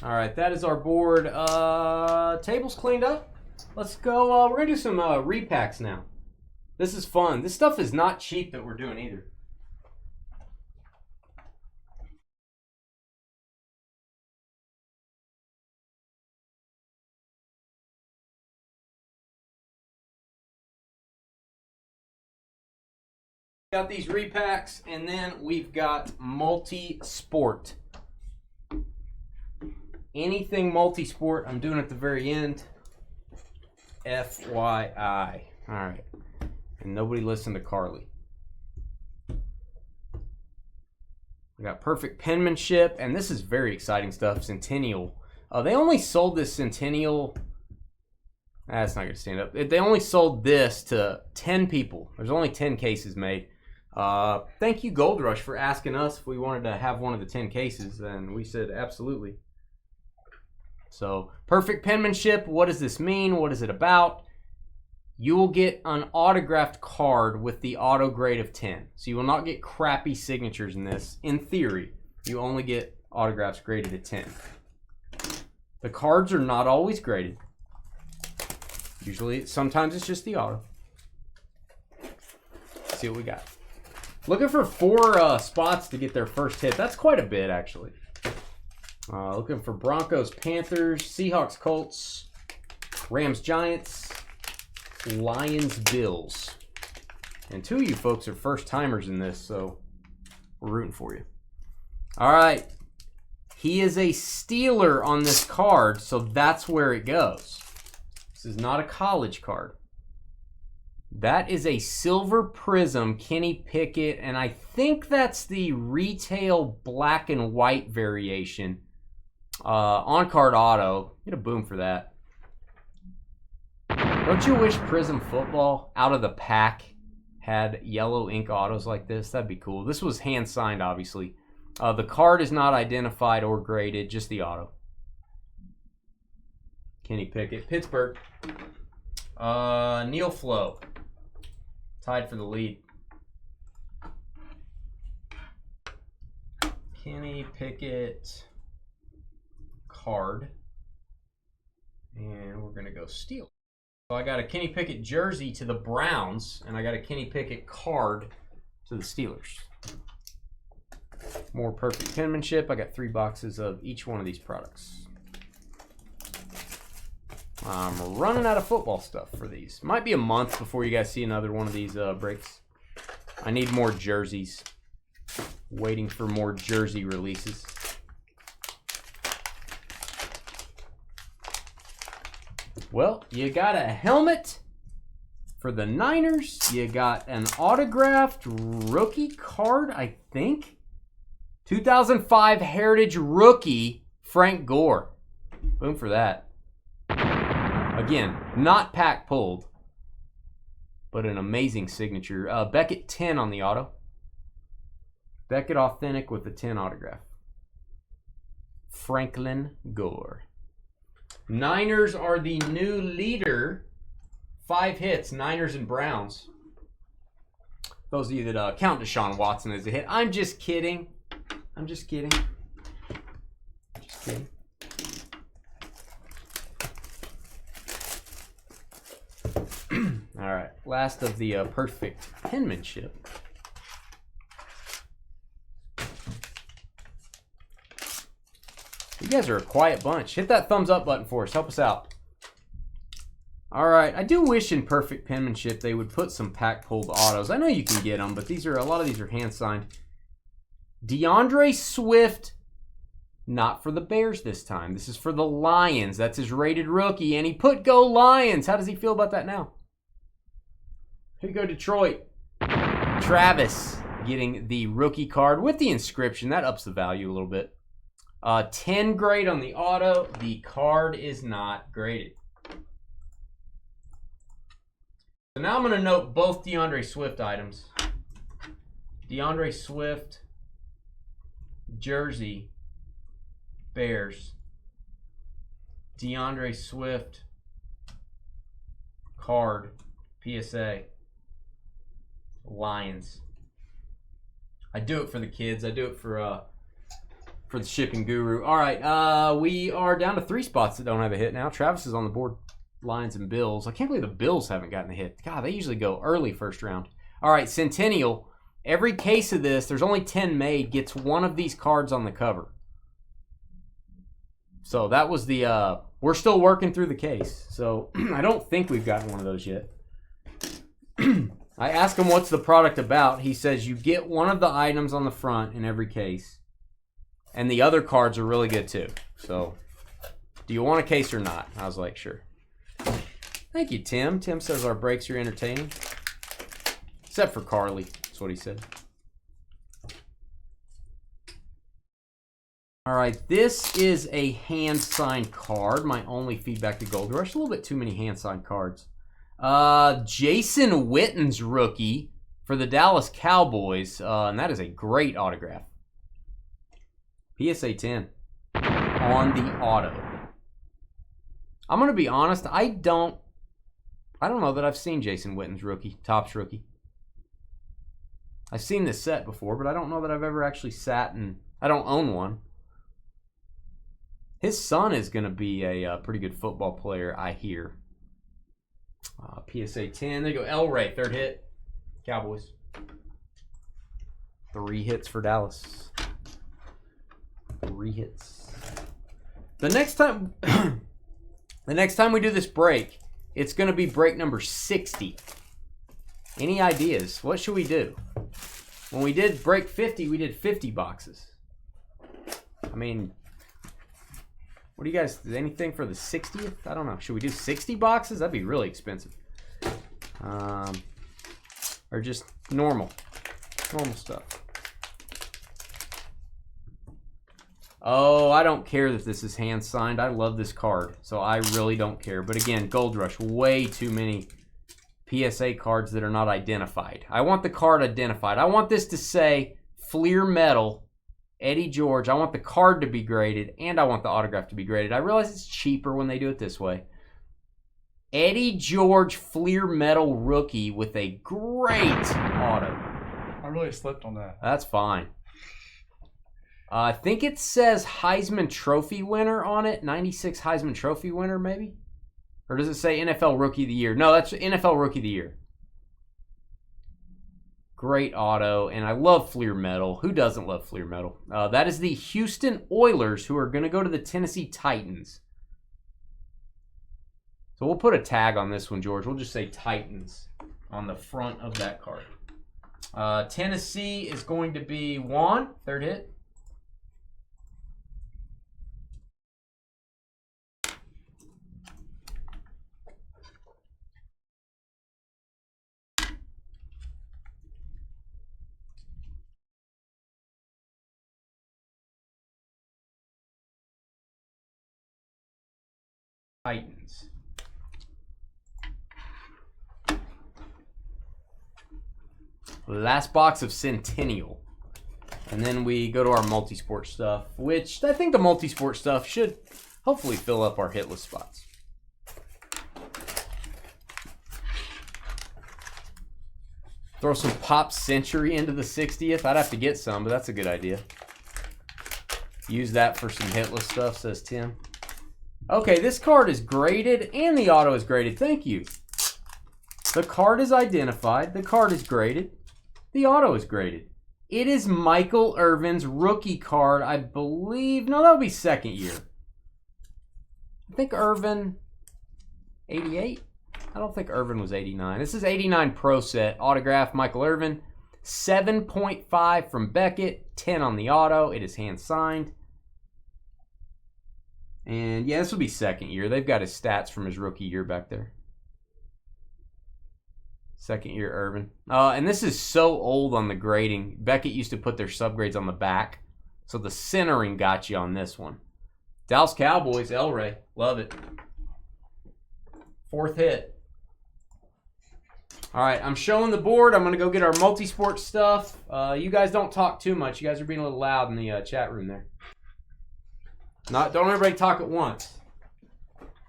All right, that is our board. Table's cleaned up. Let's go. We're going to do some repacks now. This is fun. This stuff is not cheap that we're doing either. Got these repacks, and then we've got multi-sport. Anything multi-sport, I'm doing at the very end. FYI. All right. And nobody listened to Carly. We got perfect penmanship, and this is very exciting stuff. Centennial. They only sold this Centennial That's not going to stand up. They only sold this to 10 people. There's only 10 cases made. Thank you, Gold Rush, for asking us if we wanted to have one of the 10 cases, and we said absolutely. So, perfect penmanship. What does this mean? What is it about? You will get an autographed card with the auto grade of 10. So you will not get crappy signatures in this. In theory, you only get autographs graded at 10. The cards are not always graded. Usually, sometimes it's just the auto. Let's see what we got. Looking for 4 spots to get their first hit. That's quite a bit, actually. Looking for Broncos, Panthers, Seahawks, Colts, Rams, Giants, Lions, Bills. And 2 of you folks are first timers in this, so we're rooting for you. All right. He is a Steeler on this card, so that's where it goes. This is not a college card. That is a Silver Prism Kenny Pickett, and I think that's the retail black and white variation. On-card auto. Get a boom for that. Don't you wish Prism Football out of the pack had yellow ink autos like this? That'd be cool. This was hand-signed, obviously. The card is not identified or graded, just the auto. Kenny Pickett. Pittsburgh. Neil Flo. Tied for the lead. Kenny Pickett card. And we're going to go Steel. So I got a Kenny Pickett jersey to the Browns, and I got a Kenny Pickett card to the Steelers. More perfect penmanship. I got 3 boxes of each one of these products. I'm running out of football stuff for these. Might be a month before you guys see another one of these breaks. I need more jerseys. Waiting for more jersey releases. Well, you got a helmet for the Niners. You got an autographed rookie card, I think. 2005 Heritage Rookie, Frank Gore. Boom for that. Again, not pack pulled, but an amazing signature. Beckett 10 on the auto. Beckett Authentic with the 10 autograph. Franklin Gore. Niners are the new leader. 5 hits, Niners and Browns. Those of you that count Deshaun Watson as a hit. I'm just kidding. I'm just kidding. Just kidding. All right, last of the perfect penmanship. You guys are a quiet bunch. Hit that thumbs up button for us. Help us out. All right, I do wish in perfect penmanship they would put some pack pulled autos. I know you can get them, but a lot of these are hand signed. DeAndre Swift, not for the Bears this time. This is for the Lions. That's his rated rookie, and he put Go Lions. How does he feel about that now? Here you go, Detroit. Travis getting the rookie card with the inscription. That ups the value a little bit. 10 grade on the auto. The card is not graded. So now I'm going to note both DeAndre Swift items. DeAndre Swift, jersey, Bears. DeAndre Swift, card, PSA, Lions. I do it for the kids. I do it for the shipping guru. All right, we are down to 3 spots that don't have a hit now. Travis is on the board. Lions and Bills. I can't believe the Bills haven't gotten a hit. God, they usually go early first round. All right, Centennial. Every case of this, there's only 10 made, gets one of these cards on the cover. So that was the, we're still working through the case. So I don't think we've gotten one of those yet. I asked him what's the product about. He says you get one of the items on the front in every case. And the other cards are really good too. So do you want a case or not? I was like, sure. Thank you, Tim. Tim says our breaks are entertaining. Except for Carly. That's what he said. All right, this is a hand-signed card. My only feedback to Gold Rush. A little bit too many hand-signed cards. Jason Witten's rookie for the Dallas Cowboys. And that is a great autograph. PSA 10 on the auto. I'm going to be honest. I don't know that I've seen Jason Witten's rookie, Topps rookie. I've seen this set before, but I don't know that I've ever actually sat and... I don't own one. His son is going to be a pretty good football player, I hear. PSA 10. There you go. El Rey, third hit. Cowboys. 3 hits for Dallas. 3 hits. The next time we do this break, it's going to be break number 60. Any ideas? What should we do? When we did break 50, we did 50 boxes. I mean, what do you guys, anything for the 60th? I don't know. Should we do 60 boxes? That'd be really expensive. Or just normal stuff. Oh, I don't care that this is hand signed. I love this card, so I really don't care. But again, Gold Rush, way too many PSA cards that are not identified. I want the card identified. I want this to say Fleer Metal, Eddie George. I want the card to be graded, and I want the autograph to be graded. I realize it's cheaper when they do it this way. Eddie George Fleer Metal rookie with a great auto. I really slipped on that. That's fine. I think it says Heisman Trophy winner on it. 96 Heisman Trophy winner, maybe? Or does it say NFL Rookie of the Year? No, that's NFL Rookie of the Year. Great auto, and I love Fleer Metal. Who doesn't love Fleer Metal? That is the Houston Oilers, who are going to go to the Tennessee Titans. So we'll put a tag on this one, George. We'll just say Titans on the front of that card. Tennessee is going to be Juan, third hit. Titans. Last box of Centennial. And then we go to our multi-sport stuff, which I think the multi-sport stuff should hopefully fill up our hit list spots. Throw some Pop Century into the 60th. I'd have to get some, but that's a good idea. Use that for some hit list stuff, says Tim. Okay, this card is graded and the auto is graded. Thank you. The card is identified. The card is graded. The auto is graded. It is Michael Irvin's rookie card, I believe. No, that would be second year. I think Irvin, 88? I don't think Irvin was 89. This is 89 Pro Set. Autograph, Michael Irvin. 7.5 from Beckett. 10 on the auto. It is hand signed. And yeah, this will be second year. They've got his stats from his rookie year back there. Second year Irvin. And this is so old on the grading. Beckett used to put their subgrades on the back. So the centering got you on this one. Dallas Cowboys, El Rey. Love it. Fourth hit. All right, I'm showing the board. I'm going to go get our multi-sport stuff. You guys don't talk too much. You guys are being a little loud in the chat room there. Don't everybody talk at once.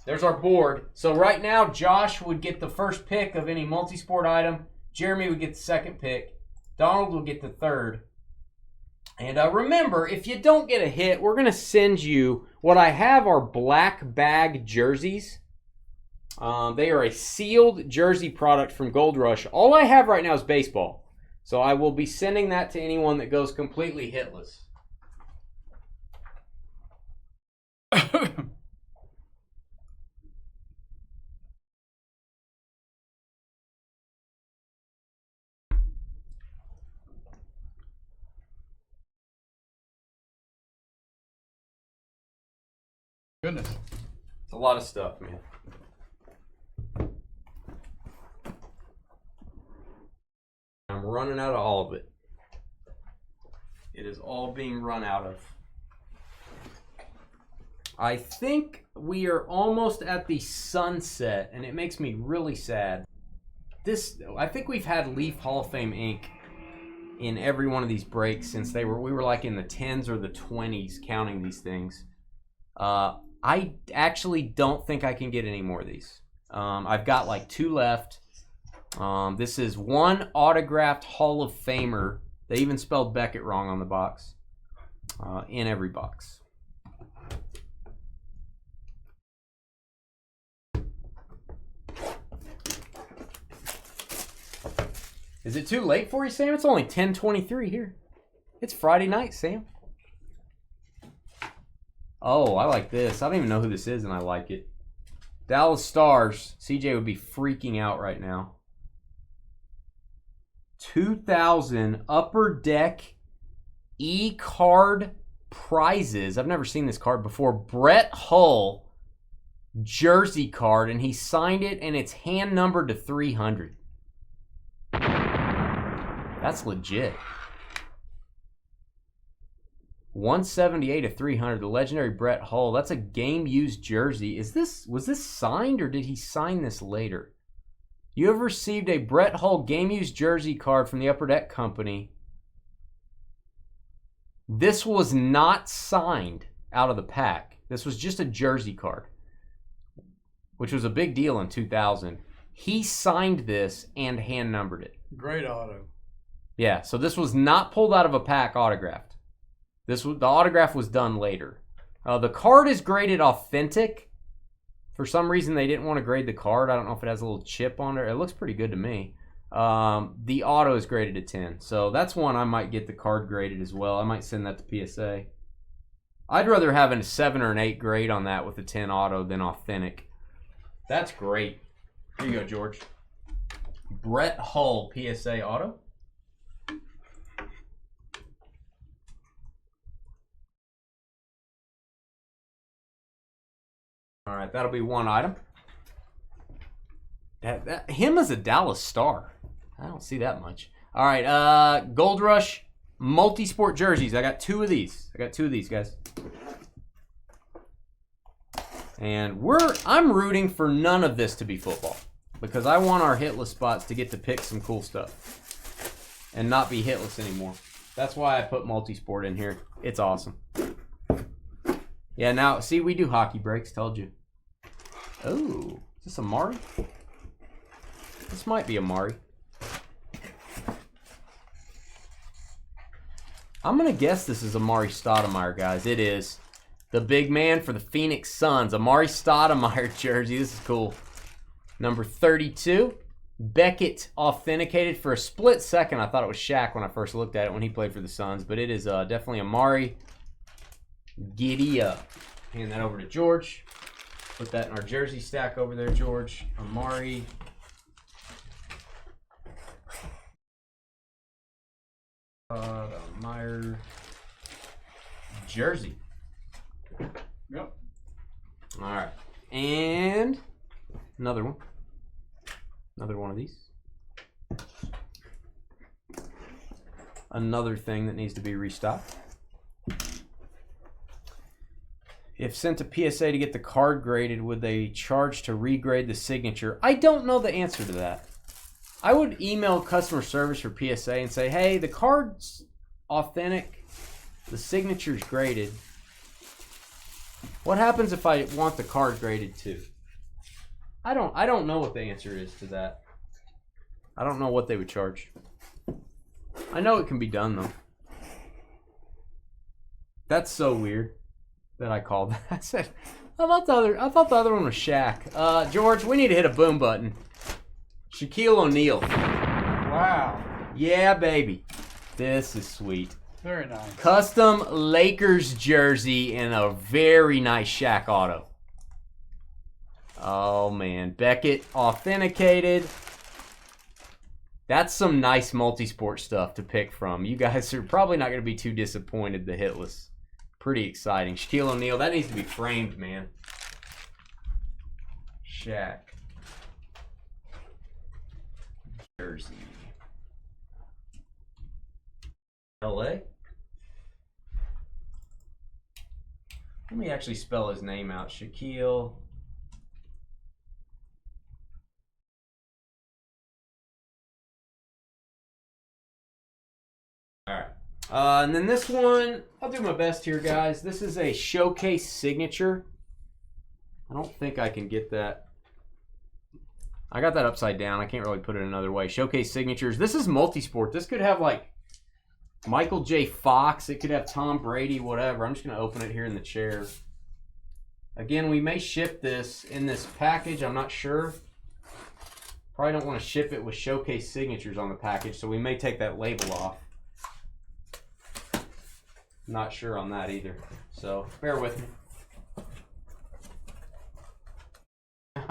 There's our board. So right now, Josh would get the first pick of any multi-sport item. Jeremy would get the second pick. Donald will get the third. And remember, if you don't get a hit, we're going to send you what I have are black bag jerseys. They are a sealed jersey product from Gold Rush. All I have right now is baseball. So I will be sending that to anyone that goes completely hitless. Goodness. It's a lot of stuff, man. I'm running out of all of it. It is all being run out of. I think we are almost at the sunset, and it makes me really sad. I think we've had Leaf Hall of Fame ink in every one of these breaks since we were like in the 10s or the 20s counting these things. I actually don't think I can get any more of these. I've got like 2 left. This is one autographed Hall of Famer. They even spelled Beckett wrong on the box. In every box. Is it too late for you, Sam? It's only 10:23 here. It's Friday night, Sam. Oh, I like this. I don't even know who this is, and I like it. Dallas Stars. CJ would be freaking out right now. 2000 Upper Deck E-Card Prizes. I've never seen this card before. Brett Hull jersey card, and he signed it, and it's hand numbered to 300. That's legit. 178 of 300. The legendary Brett Hull. That's a game-used jersey. Was this signed, or did he sign this later? You have received a Brett Hull game-used jersey card from the Upper Deck Company. This was not signed out of the pack. This was just a jersey card, which was a big deal in 2000. He signed this and hand-numbered it. Great auto. Yeah, so this was not pulled out of a pack autographed. The autograph was done later. The card is graded authentic. For some reason, they didn't want to grade the card. I don't know if it has a little chip on it. It looks pretty good to me. The auto is graded a 10. So that's one I might get the card graded as well. I might send that to PSA. I'd rather have a 7 or an 8 grade on that with a 10 auto than authentic. That's great. Here you go, George. Brett Hull PSA auto. All right, that'll be one item. Him as a Dallas Star. I don't see that much. All right, Gold Rush multi-sport jerseys. I got 2 of these. Guys. And I'm rooting for none of this to be football because I want our hitless spots to get to pick some cool stuff and not be hitless anymore. That's why I put multi-sport in here. It's awesome. Yeah, now, see, we do hockey breaks. Told you. Oh, is this Amari? This might be Amari. I'm going to guess this is Amari Stoudemire, guys. It is. The big man for the Phoenix Suns. Amari Stoudemire jersey. This is cool. Number 32. Beckett authenticated. For a split second, I thought it was SHAQ when I first looked at it when he played for the Suns. But it is definitely Amari. Giddy up. Hand that over to George. Put that in our jersey stack over there, George. Amari. Meyer jersey. Yep. All right. And another one. Another one of these. Another thing that needs to be restocked. If sent to PSA to get the card graded, would they charge to regrade the signature? I don't know the answer to that. I would email customer service for PSA and say, hey, the card's authentic, the signature's graded. What happens if I want the card graded too? I don't know what the answer is to that. I don't know what they would charge. I know it can be done though. That's so weird that I called that. I said, I thought the other one was SHAQ. George, we need to hit a boom button. Shaquille O'Neal. Wow. Yeah, baby. This is sweet. Very nice. Custom Lakers jersey and a very nice SHAQ auto. Oh, man. Beckett authenticated. That's some nice multi-sport stuff to pick from. You guys are probably not going to be too disappointed, the hitless. Pretty exciting. Shaquille O'Neal. That needs to be framed, man. SHAQ. Jersey. LA. Let me actually spell his name out. Shaquille. All right. And then this one, I'll do my best here, guys. This is a showcase signature. I don't think I can get that. I got that upside down. I can't really put it another way. Showcase signatures. This is multi-sport. This could have like Michael J. Fox. It could have Tom Brady, whatever. I'm just going to open it here in the chair. Again, we may ship this in this package. I'm not sure. Probably don't want to ship it with showcase signatures on the package, so we may take that label off. Not sure on that either. So bear with me.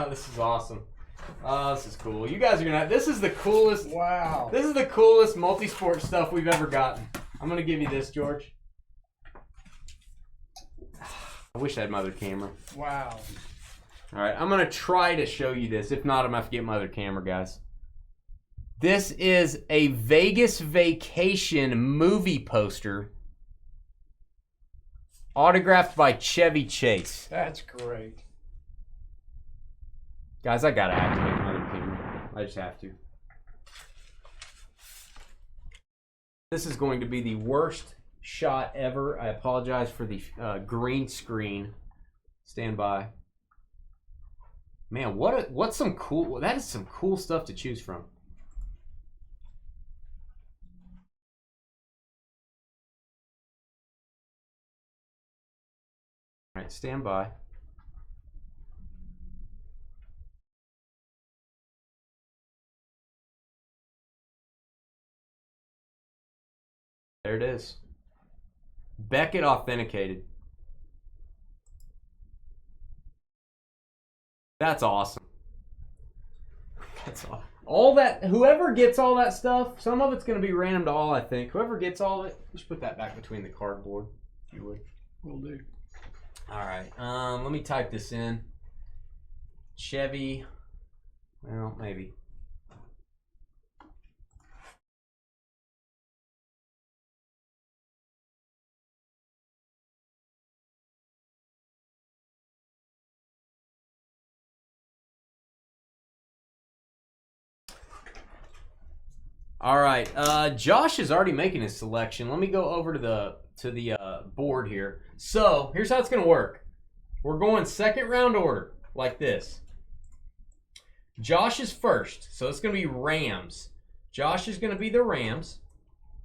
This is awesome. This is cool. You guys are gonna. This is the coolest. Wow. This is the coolest multi-sport stuff we've ever gotten. I'm gonna give you this, George. I wish I had my other camera. Wow. All right, I'm gonna try to show you this. If not, I'm gonna have to get my other camera, guys. This is a Vegas vacation movie poster, autographed by Chevy Chase. That's great. Guys, I gotta activate my other camera. I just have to. This is going to be the worst shot ever. I apologize for the green screen. Stand by. Man, what's some cool? That is some cool stuff to choose from. All right, stand by. There it is. Beckett authenticated. That's awesome. That's awesome. All that, whoever gets all that stuff, some of it's going to be random to all, I think. Whoever gets all of it, just put that back between the cardboard, if you would. Will do. All right, let me type this in. Chevy, well, maybe. All right, Josh is already making his selection. Let me go over to the board here. So here's how it's gonna work. We're going second round order like this. Josh is first, so it's gonna be Rams. Josh is gonna be the Rams.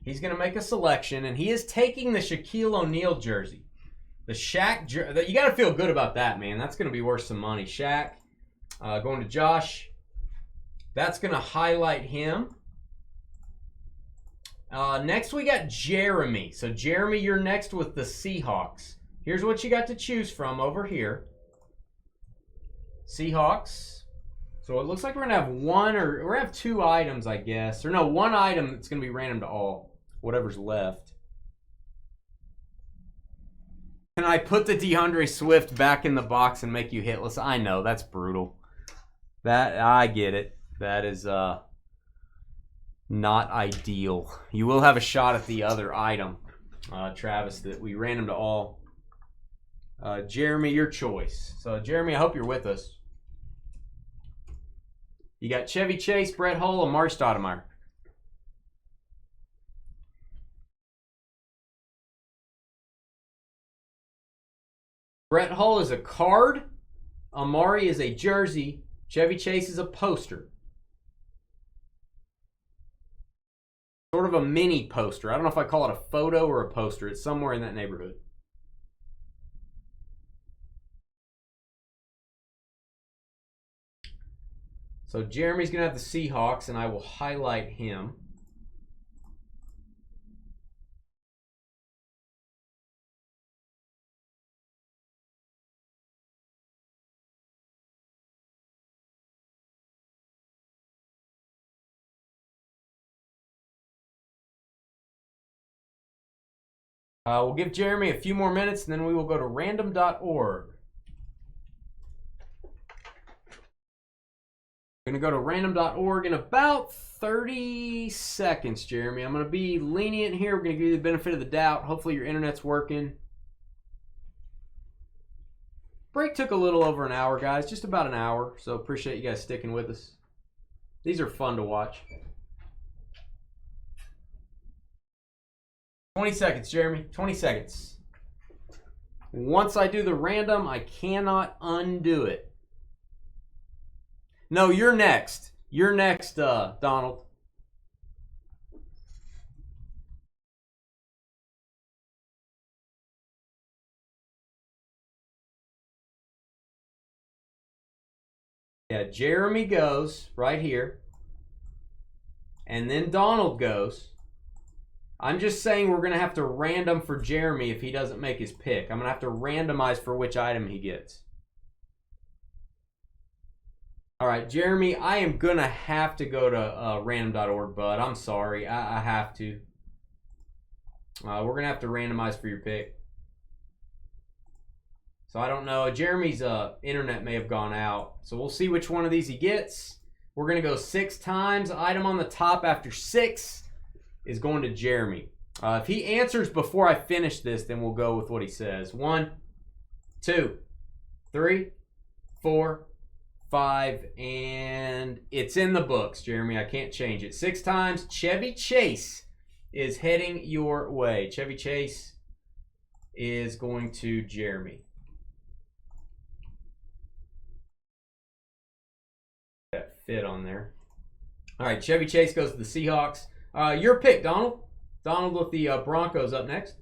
He's gonna make a selection, and he is taking the Shaquille O'Neal jersey. The SHAQ jersey. You gotta feel good about that, man. That's gonna be worth some money. SHAQ going to Josh. That's gonna highlight him. Next we got Jeremy. So Jeremy, you're next with the Seahawks. Here's what you got to choose from over here. Seahawks. So it looks like we're gonna have we're gonna have two items, I guess. Or no, one item that's gonna be random to all. Whatever's left. Can I put the DeAndre Swift back in the box and make you hitless? I know, that's brutal. I get it. That is not ideal. You will have a shot at the other item, Travis, that we random to all. Jeremy, your choice. So Jeremy, I hope you're with us. You got Chevy Chase, Brett Hull, and Amari Stoudemire. Brett Hull is a card. Amari is a jersey. Chevy Chase is a poster. Sort of a mini poster. I don't know if I call it a photo or a poster. It's somewhere in that neighborhood. So Jeremy's going to have the Seahawks, and I will highlight him. We'll give Jeremy a few more minutes, and then we will go to random.org. We're going to go to random.org in about 30 seconds, Jeremy. I'm going to be lenient here. We're going to give you the benefit of the doubt. Hopefully your internet's working. Break took a little over an hour, guys. Just about an hour. So appreciate you guys sticking with us. These are fun to watch. 20 seconds, Jeremy. 20 seconds. Once I do the random, I cannot undo it. No, you're next. You're next, Donald. Yeah, Jeremy goes right here. And then Donald goes. I'm just saying we're going to have to random for Jeremy if he doesn't make his pick. I'm going to have to randomize for which item he gets. All right, Jeremy, I am going to have to go to random.org, bud. I'm sorry. I have to. We're going to have to randomize for your pick. So I don't know. Jeremy's internet may have gone out. So we'll see which one of these he gets. We're going to go 6 times. Item on the top after 6 is going to Jeremy. If he answers before I finish this, then we'll go with what he says. 1, 2, 3, 4, 5, and it's in the books, Jeremy. I can't change it. 6 times. Chevy Chase is heading your way. Chevy Chase is going to Jeremy. That fit on there. All right, Chevy Chase goes to the Seahawks. Your pick, Donald. Donald with the Broncos up next.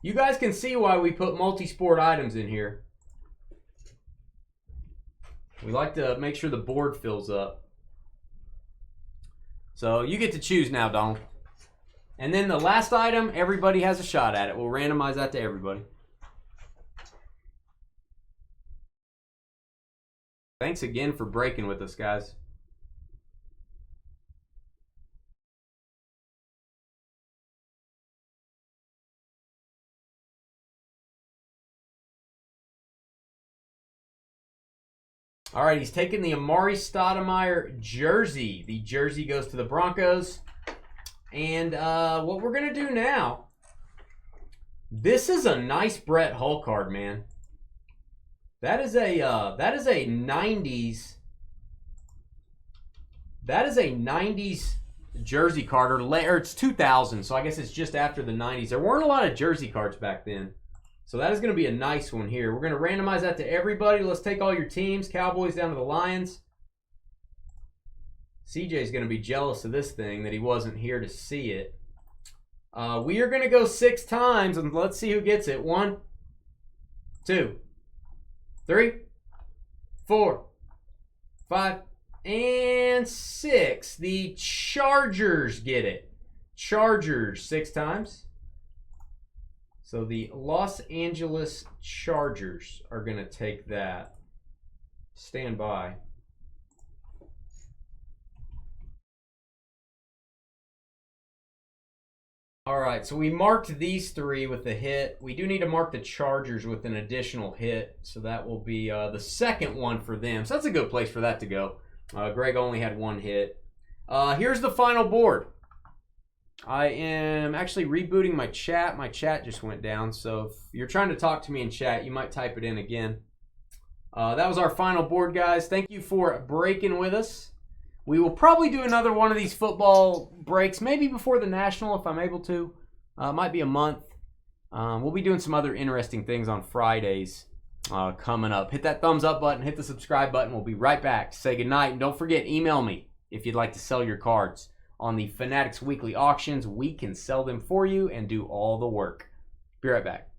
You guys can see why we put multi-sport items in here. We like to make sure the board fills up. So you get to choose now, Donald. And then the last item, everybody has a shot at it. We'll randomize that to everybody. Thanks again for breaking with us, guys. All right, he's taking the Amari Stoudemire jersey. The jersey goes to the Broncos. And what we're going to do now, this is a nice Brett Hull card, man. That is a 90s. That is a 90s jersey card, or it's 2000, so I guess it's just after the 90s. There weren't a lot of jersey cards back then. So that is going to be a nice one here. We're going to randomize that to everybody. Let's take all your teams. Cowboys down to the Lions. CJ's going to be jealous of this thing that he wasn't here to see it. We are going to go 6 times, and let's see who gets it. 1, 2, 3, 4, 5, and 6. The Chargers get it. Chargers 6 times. So the Los Angeles Chargers are going to take that. Stand by. All right, so we marked these 3 with the hit. We do need to mark the Chargers with an additional hit, so that will be the second one for them. So that's a good place for that to go. Greg only had 1 hit. Here's the final board. I am actually rebooting my chat. My chat just went down, so if you're trying to talk to me in chat, you might type it in again. That was our final board, guys. Thank you for breaking with us. We will probably do another one of these football breaks, maybe before the National if I'm able to. It might be a month. We'll be doing some other interesting things on Fridays coming up. Hit that thumbs up button. Hit the subscribe button. We'll be right back. Say goodnight. And don't forget, email me if you'd like to sell your cards. On the Fanatics Weekly Auctions, we can sell them for you and do all the work. Be right back.